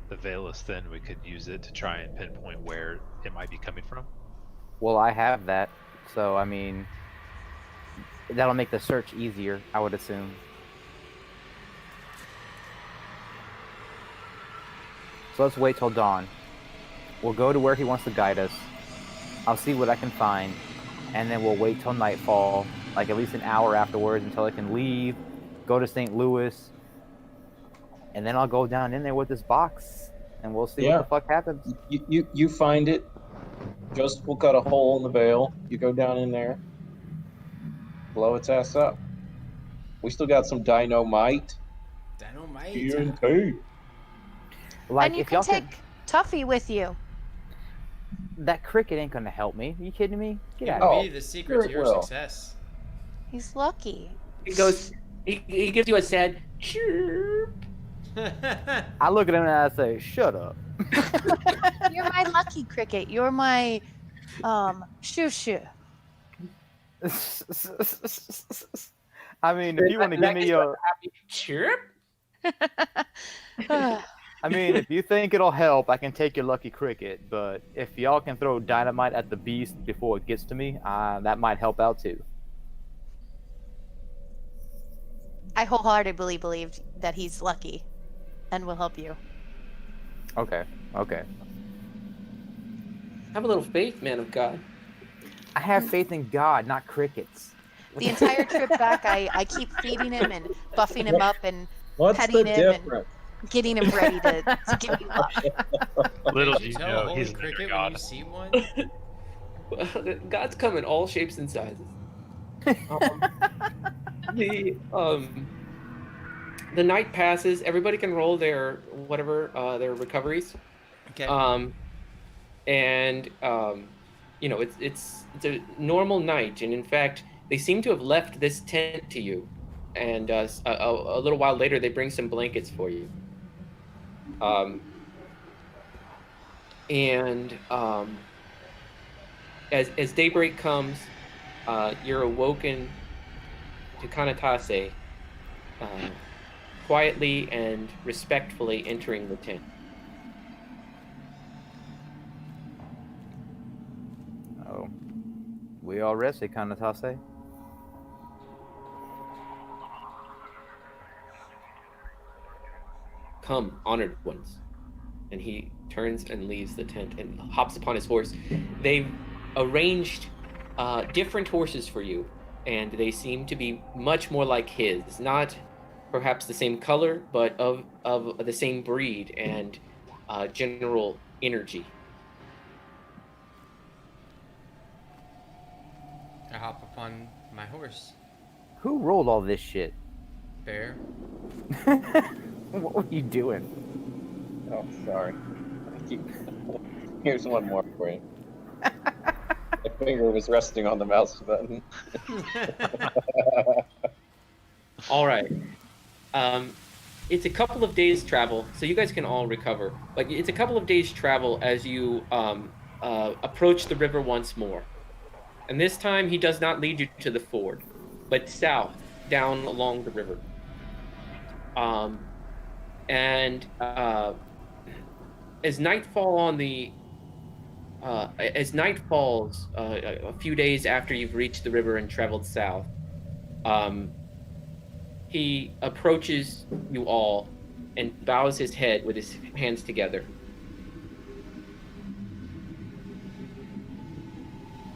the veil is thin, we could use it to try and pinpoint where it might be coming from. Well, I have that, so I mean, that'll make the search easier, I would assume. So let's wait till dawn. We'll go to where he wants to guide us. I'll see what I can find, and then we'll wait till nightfall, like at least an hour afterwards, until I can leave, go to St. Louis, and then I'll go down in there with this box, and we'll see what the fuck happens. You find it. Joseph will cut a hole in the veil. You go down in there, blow its ass up. We still got some dynamite. Dynamite. TNT. Like, and you if can y'all take Tuffy with you. that cricket ain't gonna help me. Are you kidding me? Get out It of would here. be the secret to it your will. success. He's lucky. He goes. He gives you a sad chirp. I look at him and I say, "Shut up." You're my lucky cricket. You're my shoo shoo. I mean, if you want to give me your, chirp. I mean, if you think it'll help, I can take your lucky cricket. But if y'all can throw dynamite at the beast before it gets to me, that might help out too. I wholeheartedly believed that he's lucky and will help you. Okay. Have a little faith, man of God. I have faith in God, not crickets. The entire trip back, I keep feeding him and buffing him up and What's petting the him difference? and getting him ready to give me love. Little Did do you you tell a know, holy he's another cricket when god. you see one? Gods come in all shapes and sizes. The night passes. Everybody can roll their their recoveries. Okay. It's a normal night, and in fact, they seem to have left this tent to you. And a little while later, they bring some blankets for you. As daybreak comes, you're awoken to Kanatase, quietly and respectfully entering the tent. Oh, we all rested, Kanatase. Come, honored ones. And he turns and leaves the tent and hops upon his horse. They've arranged different horses for you, and they seem to be much more like his. Not perhaps the same color, but of the same breed and general energy. I hop upon my horse. Who rolled all this shit? Bear. What were you doing? Oh, sorry. Here's one more for you. My finger was resting on the mouse button. All right. It's a couple of days travel, so you guys can all recover. But it's a couple of days travel as you approach the river once more. And this time he does not lead you to the ford, but south, down along the river. As night falls a few days after you've reached the river and traveled south, he approaches you all and bows his head with his hands together.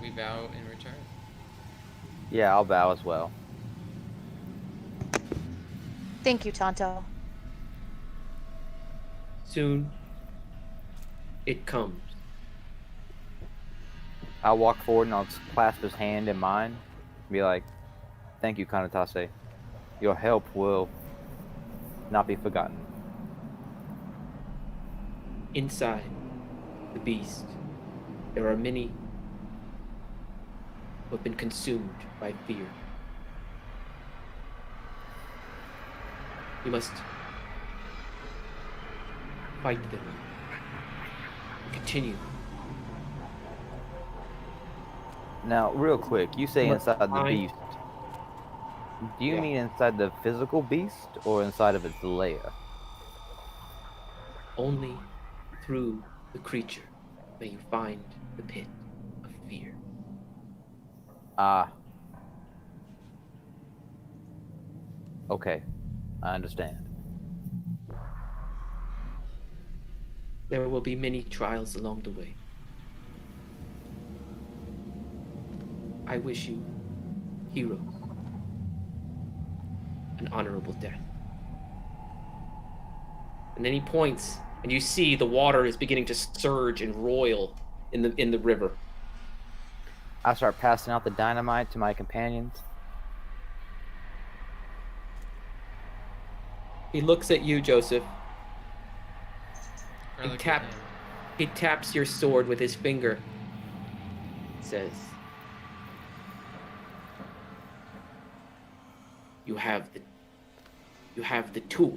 We bow in return. Yeah, I'll bow as well. Thank you, Tonto. Soon it comes. I'll walk forward and I'll clasp his hand in mine. Be like, "Thank you, Kanatase. Your help will not be forgotten." Inside the beast, there are many who have been consumed by fear. You must fight them. Continue. Now, real quick, you say inside the I- beast. Do you Yeah. mean inside the physical beast or inside of its lair? Only through the creature may you find the pit of fear. Ah. Okay, I understand. There will be many trials along the way. I wish you, heroes, an honorable death. And then he points, and you see the water is beginning to surge and roil in the river. I start passing out the dynamite to my companions. He looks at you, Joseph. I He look at tap- him. He taps your sword with his finger. Says, "You have the tool."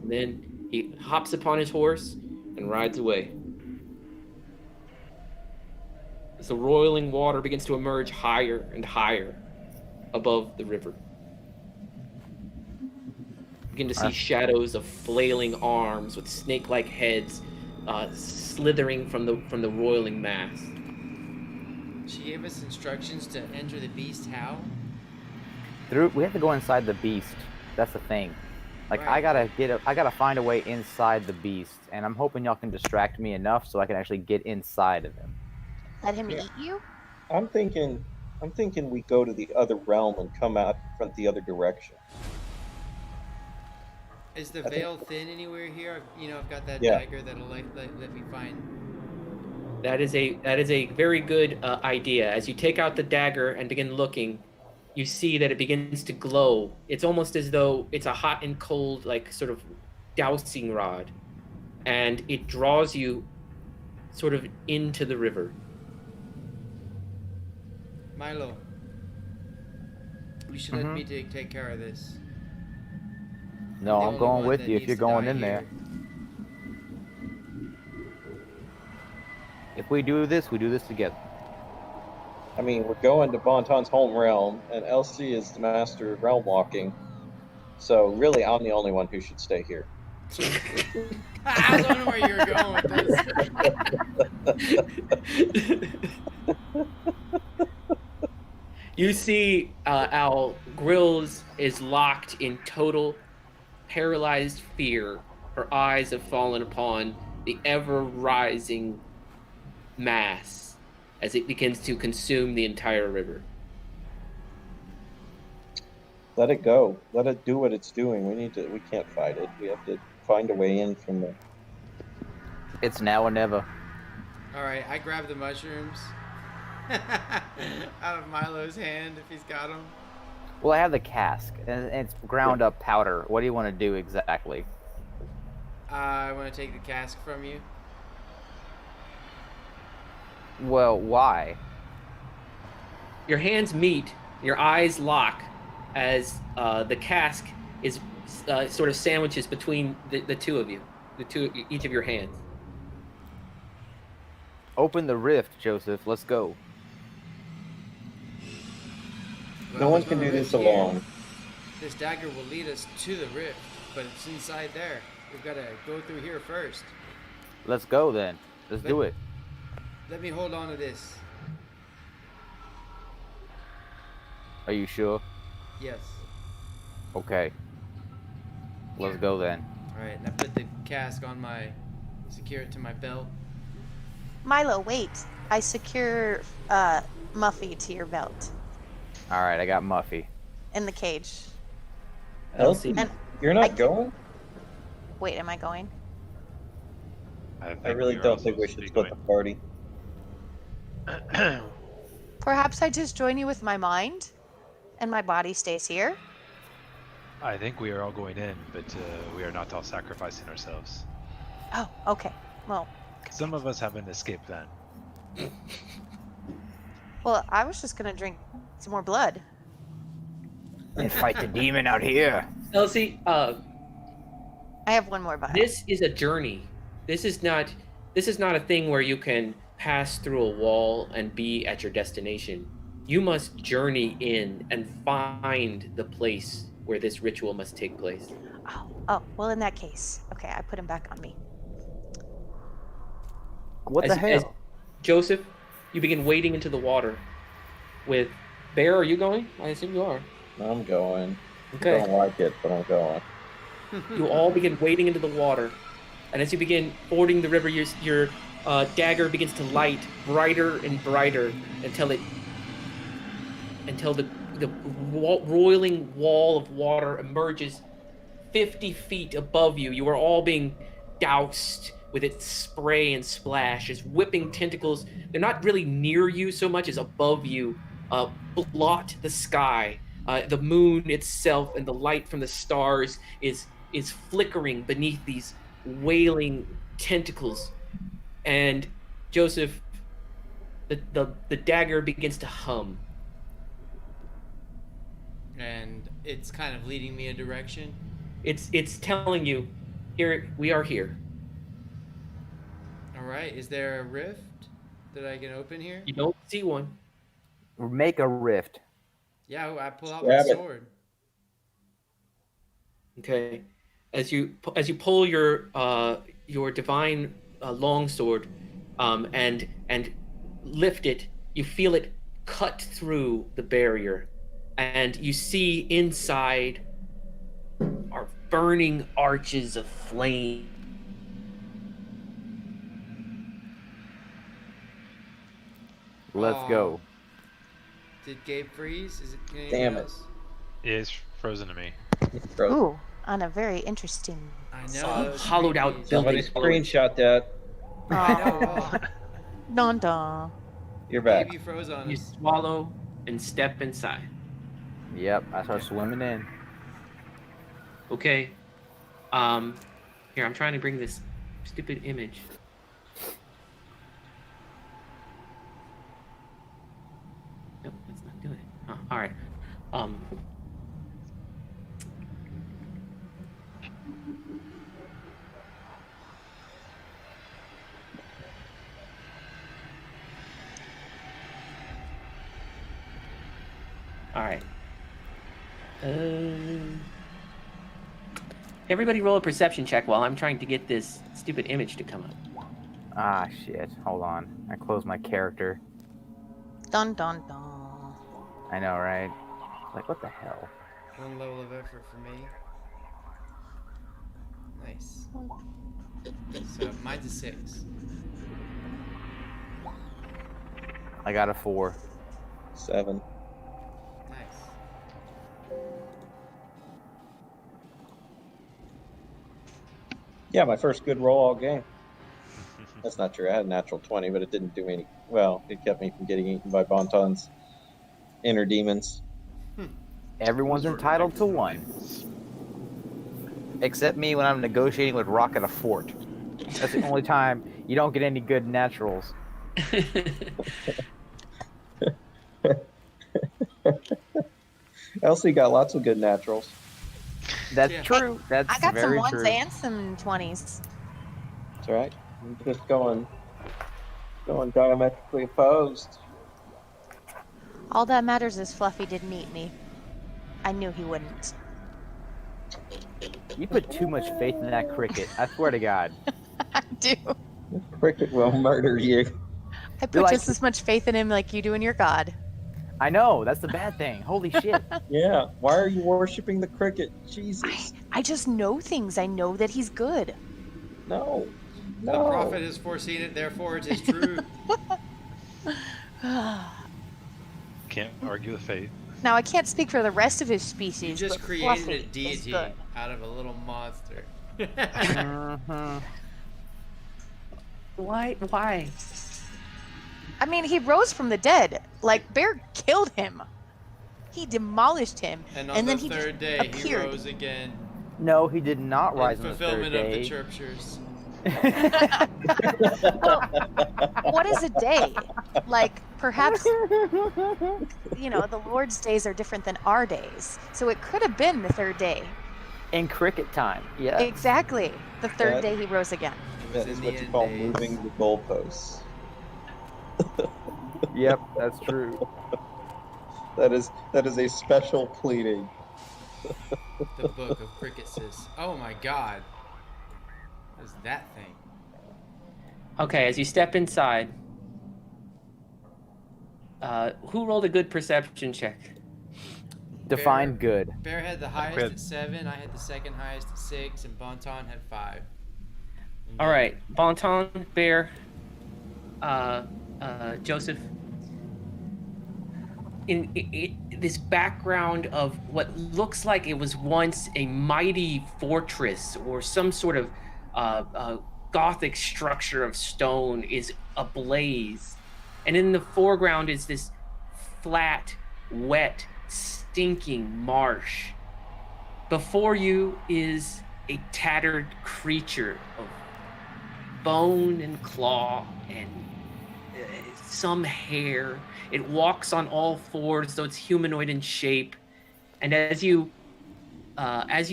And then he hops upon his horse and rides away. As the roiling water begins to emerge higher and higher above the river. You begin to see shadows of flailing arms with snake-like heads slithering from the roiling mass. She gave us instructions to enter the beast. How? We have to go inside the beast. That's the thing. Like Right. I gotta find a way inside the beast, and I'm hoping y'all can distract me enough so I can actually get inside of him. Let him Yeah. eat you? I'm thinking we go to the other realm and come out from the other direction. Is the I think- veil thin anywhere here? I've got that Yeah. dagger that'll let me find. That is a very good idea. As you take out the dagger and begin looking, you see that it begins to glow. It's almost as though it's a hot and cold, like sort of dowsing rod, and it draws you sort of into the river. Milo, you should let me take care of this. No, the I'm only going one with that you if needs you're to going die in there. here. If we do this together. I mean, we're going to Bonton's home realm, and Elsie is the master of realm walking. So really, I'm the only one who should stay here. I was wondering where you were going with this. You see Al Grills is locked in total paralyzed fear. Her eyes have fallen upon the ever-rising mass as it begins to consume the entire river. Let it go. Let it do what it's doing. We can't fight it. We have to find a way in from the. It's now or never. All right, I grab the mushrooms out of Milo's hand if he's got them. Well, I have the cask, and it's ground up powder. What do you want to do exactly? I want to take the cask from you. Well, why? Your hands meet, your eyes lock as the cask is sort of sandwiches between the two of you, each of your hands. Open the rift, Joseph. Let's go. No one can do this alone. This dagger will lead us to the rift, but it's inside there. We've got to go through here first. Let's go then. Let's do it. Let me hold on to this. Are you sure? Yes. Okay. Let's go then. All right, and I put the cask on secure it to my belt. Milo, wait. I secure Muffy to your belt All right, I got Muffy. in the cage. Elsie, And you're not going? wait, am I going? I really don't think we should split the party. Perhaps I just join you with my mind and my body stays here? I think we are all going in, but we are not all sacrificing ourselves. Oh, okay. Well, Some of us have an escape plan. I was just going to drink some more blood. And fight the demon out here. Elsie, I have one more vial. this is a journey. This is not a thing where you can pass through a wall and be at your destination. You must journey in and find the place where this ritual must take place. Oh, well, in that case, okay, I put him back on me. What the As hell? Joseph, you begin wading into the water. With Bear, are you going? I assume you are. I'm going. Okay. Don't like it, but I'm going. You all begin wading into the water, and as you begin fording the river, your dagger begins to light brighter and brighter until the roiling wall of water emerges 50 feet above you. You are all being doused with its spray and splash as whipping tentacles. They're not really near you so much as above you, blot the sky. The moon itself and the light from the stars is flickering beneath these wailing tentacles. And Joseph, the dagger begins to hum. And it's kind of leading me a direction. It's telling you, here we are here. All right. Is there a rift that I can open here? You don't see one. Make a rift. Yeah, I pull out my Grab it. sword. Okay, as you pull your divine longsword, and lift it, you feel it cut through the barrier, and you see inside are burning arches of flame. Let's Aw. go. Did Gabe freeze? Is it anything Damn it. else? It's frozen to me. Ooh, on a very interesting. I know. Some those hollowed out creepies. building. Somebody screenshot that. I know. Oh, Nanda. You're back. Gabe, you froze on You us. swallow and step inside. Yep, I start swimming in. Okay. Here, I'm trying to bring this stupid image. Nope, that's not doing it. Huh, all right. All right. Everybody roll a perception check while I'm trying to get this stupid image to come up. Ah, shit. Hold on. I closed my character. Dun dun dun. I know, right? Like, what the hell? 1 level of effort for me. Nice. So mine's a 6. I got a 4. 7. Nice. Yeah, my first good roll all game. That's not true. I had a natural 20, but it didn't do any. Well, it kept me from getting eaten by Bonton's inner demons. Everyone's entitled to one. Except me when I'm negotiating with Rock at a fort. That's the only time you don't get any good naturals. Elsie got lots of good naturals. That's Yeah. true. That's I got some very ones true. and some 20s. That's right. I'm just going diametrically opposed. All that matters is Fluffy didn't eat me. I knew he wouldn't. You put too much faith in that cricket. I swear to God. I do. Cricket will murder you. I put like- just as much faith in him like you do in your god. I know. That's the bad thing. Holy shit. Yeah. Why are you worshiping the cricket? Jesus. I just know things. I know that he's good. No. The No. prophet has foreseen it, therefore it is true. Can't argue with fate. Now, I can't speak for the rest of his species. You just but created Fluffy a is deity good. out of a little monster. Mhm. Why? I mean, he rose from the dead. Like, Bear killed him. He demolished him. And on And then the he just third day, he appeared. rose again. No, he did not In rise on the third fulfillment of the day. Chirpshires. What is a day? Like, perhaps, you know, the Lord's days are different than our days. So it could have been the third day. In cricket time. Yeah. Exactly. The third That- day he rose again. That in is the what you end call days. moving the goalposts. Yep, that's true. That is a special pleading. The Book of Cricket Sis. Oh my god. What is that thing? Okay, as you step inside, who rolled a good perception check? Define Bear- good. Bear had the I highest quit. at 7, I had the second highest at 6, and Bonton had 5. All right, Bonton, Bear, Joseph. In this background of what looks like it was once a mighty fortress or some sort of Gothic structure of stone is ablaze, and in the foreground is this flat, wet, stinking marsh. Before you is a tattered creature of bone and claw and some hair. It walks on all fours, though it's humanoid in shape. And as you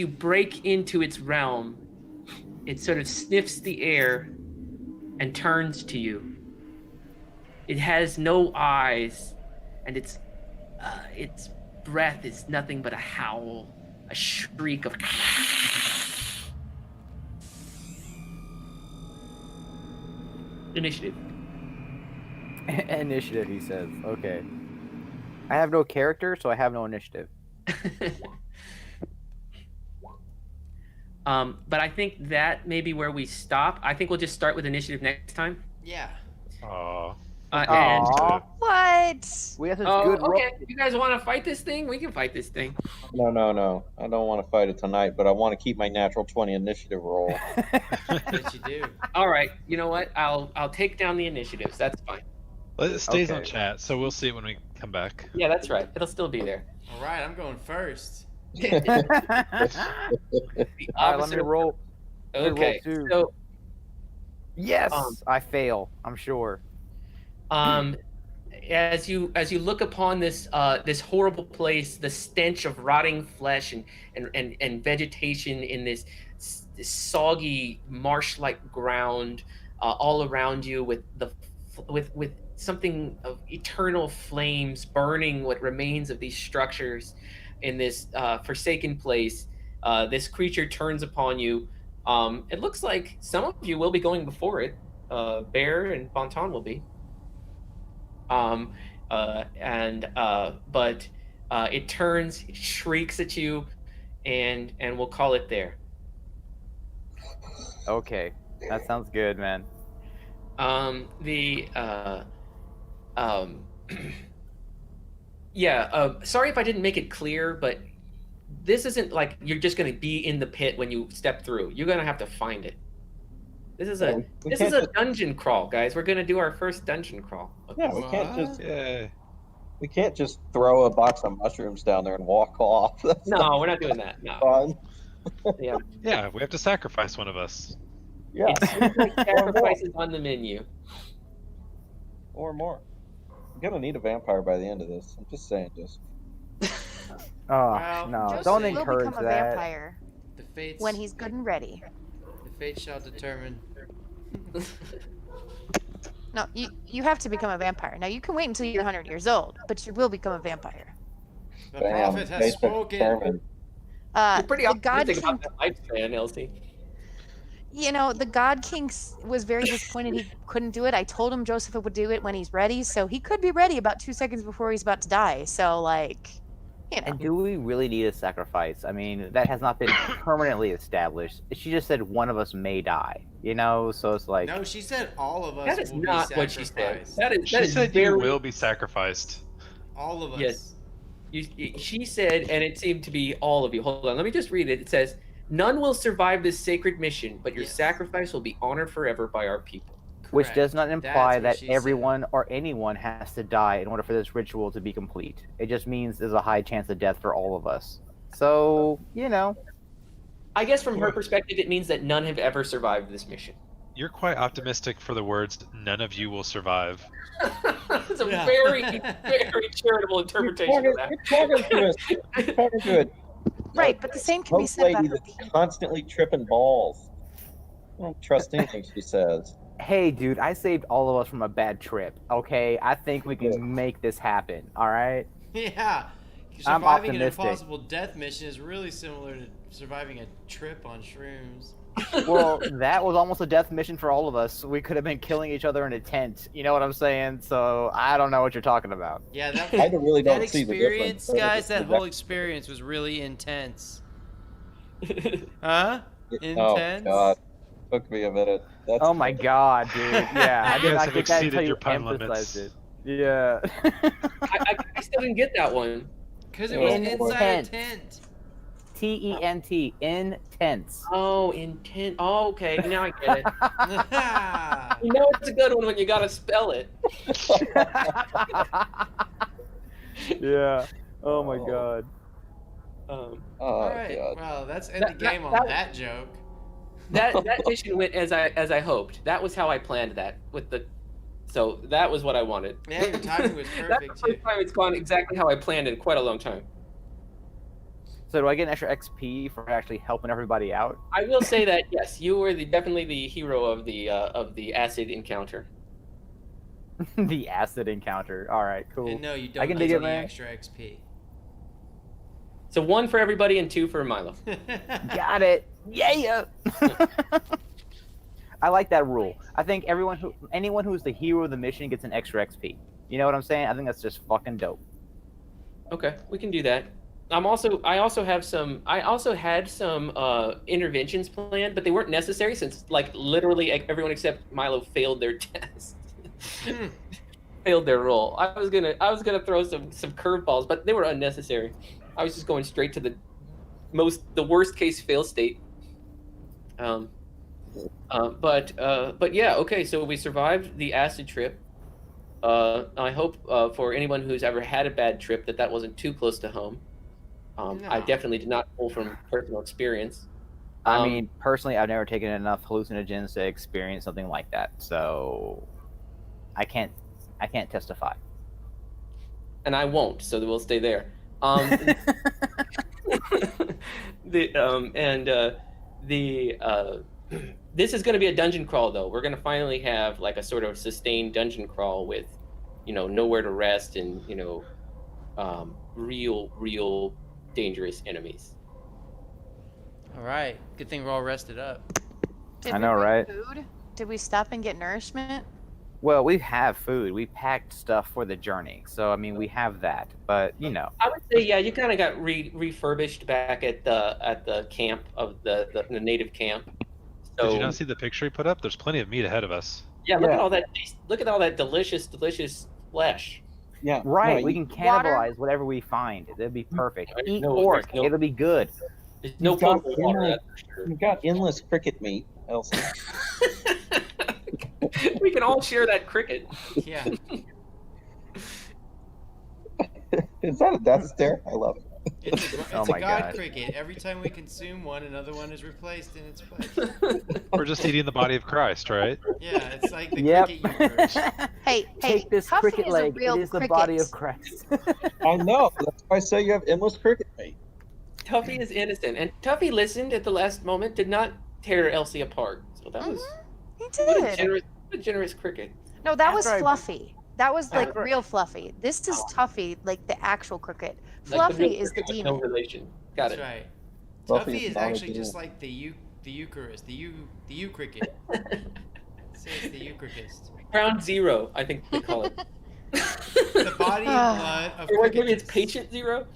break into its realm, it sort of sniffs the air and turns to you. It has no eyes, and its breath is nothing but a howl, a shriek of. Initiative. Initiative, he says. Okay. I have no character, so I have no initiative. But I think that may be where we stop. I think we'll just start with initiative next time. Yeah. Oh, And Aw. What? We have such oh, good roll. okay. You guys want to fight this thing? We can fight this thing. No. I don't want to fight it tonight, but I want to keep my natural 20 initiative roll. Yes, you do. All right. You know what? I'll take down the initiatives. That's fine. it stays on Okay. chat, so we'll see it when we come back. Yeah, that's right. It'll still be there. All right, I'm going first. The All right, let opposite me of- roll. let me roll Okay. too. So, Yes, Um, I fail. I'm sure. as you look upon this this horrible place, the stench of rotting flesh and vegetation in this soggy marsh-like ground all around you, with something of eternal flames burning what remains of these structures in this forsaken place, this creature turns upon you. It looks like some of you will be going before it. Bear and Bonton will be. But it turns, it shrieks at you, and we'll call it there. Okay, that sounds good, man. Sorry if I didn't make it clear, but this isn't like you're just going to be in the pit when you step through. You're going to have to find it. This is a We this can't is a just- dungeon crawl, guys. We're going to do our first dungeon crawl. Yeah, we can't What? just Yeah. we can't just throw a box of mushrooms down there and walk off. That's No, we're not doing that. No. fun. Yeah. Yeah, we have to sacrifice one of us. Yeah, It seems like sacrifices on the menu. or more. I'm gonna need a vampire by the end of this. I'm just saying, just Oh Well, no! Joseph Don't Will encourage become a that. vampire The fates. when he's good and ready. The fates shall determine. No, you have to become a vampire. Now you can wait until you're 100 years old, but you will become a vampire. The bam, prophet has fates have spoken. determined. You're pretty The God optimistic King, about that lifespan, Elsie. you know, the God King was very disappointed he couldn't do it. I told him Joseph would do it when he's ready, so he could be ready about 2 seconds before he's about to die. So, like, you know. And do we really need a sacrifice? I mean, that has not been permanently established. She just said one of us may die. You know, so it's like No, she said all of us That is will not be what she said. sacrificed. That is She said very, you will be sacrificed. All of us. Yes. She said, and it seemed to be all of you. Hold on, let me just read it. It says, "None will survive this sacred mission, but your Yes. sacrifice will be honored forever by our people." which Correct. does not imply That's what that she said. everyone or anyone has to die in order for this ritual to be complete. It just means there's a high chance of death for all of us. So, you know, I guess from her perspective, it means that none have ever survived this mission. You're quite optimistic for the words, none of you will survive. It's a Yeah. very, very charitable interpretation of that. You're talking to us. You're talking to it. Right, but the same can be Hope said about lady her that's people. constantly tripping balls. I don't trust anything she says. hey, dude, I saved all of us from a bad trip. Okay, I think we can make this happen. All right. Yeah. surviving an optimistic. impossible death mission is really similar to surviving a trip on shrooms. Well, that was almost a death mission for all of us. We could have been killing each other in a tent. You know what I'm saying? So I don't know what you're talking about. Yeah, that I really that don't see the experience, difference. guys. That whole experience was really intense. Huh? Intense. Oh God, took me a minute. That's Oh my god, dude. Yeah, I You did guys not have get that until exceeded you your pun emphasized limits. it. Yeah. I still didn't get that one. Because it was Intense. inside a tent. T-E-N-T, intense. Oh, intent. Oh, okay. Now I get it. Ah. You know it's a good one when you gotta spell it. Yeah. Oh my god. Um, oh All right. God. Well, let's end the That- game that- on that joke. that mission went as I hoped. That was how I planned that with the. So that was what I wanted. Yeah, your timing was That's perfect the too. first time it's gone exactly how I planned in quite a long time. So do I get an extra XP for actually helping everybody out? I will say that yes, you were definitely the hero of the acid encounter. The acid encounter. All right, cool. And no, you I don't can get dig it, any man. extra XP. So 1 for everybody and 2 for Milo. Got it. Yeah. I like that rule. I think anyone who's the hero of the mission gets an extra XP. You know what I'm saying? I think that's just fucking dope. Okay, we can do that. I also had some interventions planned, but they weren't necessary since like literally everyone except Milo failed their test. Failed their roll. I was gonna throw some curveballs, but they were unnecessary. I was just going straight to the worst case fail state. But yeah, okay. So we survived the acid trip. I hope for anyone who's ever had a bad trip that wasn't too close to home. I No. definitely did not pull from personal experience. I mean, personally, I've never taken enough hallucinogens to experience something like that, so I can't testify. And I won't, so we'll stay there. This is going to be a dungeon crawl, though. We're going to finally have like a sort of sustained dungeon crawl with, nowhere to rest and real dangerous enemies. All right. Good thing we're all rested up. Did I we know, bring right? Food? Did we stop and get nourishment? Well, we have food. We packed stuff for the journey, so I mean, we have that. But I would say, yeah, you kind of got refurbished back at the camp of the native camp. So, Did you not see the picture he put up? There's plenty of meat ahead of us. yeah, look Yeah. at all that. Look at all that delicious flesh. Yeah. right, no, we you- can Water? cannibalize whatever we find. That'd be perfect. There's Eat no- pork. there's no- It'll be good. There's no You've got potable water. endless- That's for sure. You've got endless cricket meat, Elsie. We can all share that cricket. Yeah. Is that a death stare? I love it. It's Oh a my god God. cricket. Every time we consume one, another one is replaced in its place. We're just eating the body of Christ, right? Yeah, it's like the Yep. cricket universe. Hey, Take this Tuffy cricket is a leg. real It is the body of cricket. Christ. I know. That's why I say you have endless cricket meat. Tuffy is innocent, and Tuffy listened at the last moment, did not tear Elsie apart. So that was He what a did. generous cricket. No, that was After I- Fluffy. That was like After- real Fluffy. This is Tuffy, like the actual cricket. Like the Fluffy real is the cricket with demon. No relation. Got That's it. right. Fluffy Tuffy is is not a actually demon. just like the Eucharist, the U cricket. Say it's the Eucharist. Ground zero, I think they call it. The body and blood of Or maybe it's cricketers. patient zero.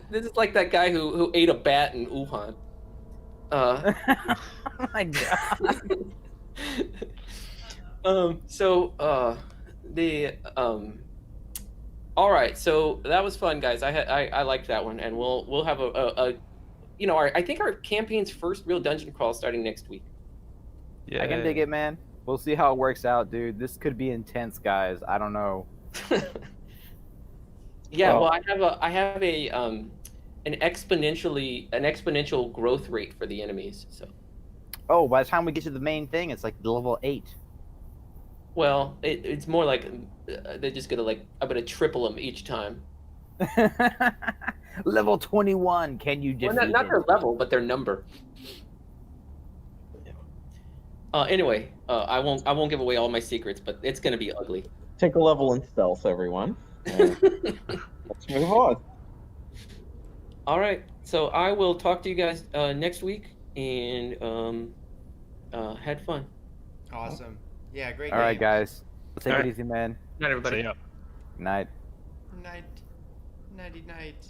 This is like that guy who ate a bat in Wuhan. Oh my god. All right, so that was fun, guys. I liked that one, and we'll have I think our campaign's first real dungeon crawl starting next week. Yeah. I can dig it, man. We'll see how it works out, dude. This could be intense, guys. I don't know. Yeah, Well- well, I have an exponential growth rate for the enemies. So, Oh, by the time we get to the main thing, it's like level 8. well, it's more like they're just gonna I'm gonna triple them each time. Level 21. Can you defeat Well, not it? their level, but their number. Anyway, I won't give away all my secrets, but it's gonna be ugly. Take a level in stealth, everyone. Let's move on. All right. So I will talk to you guys next week, and had fun. Awesome. Yeah, great All right, game. guys. Take All it right. easy, man. Night, everybody. See ya. Night. Night. Nighty night.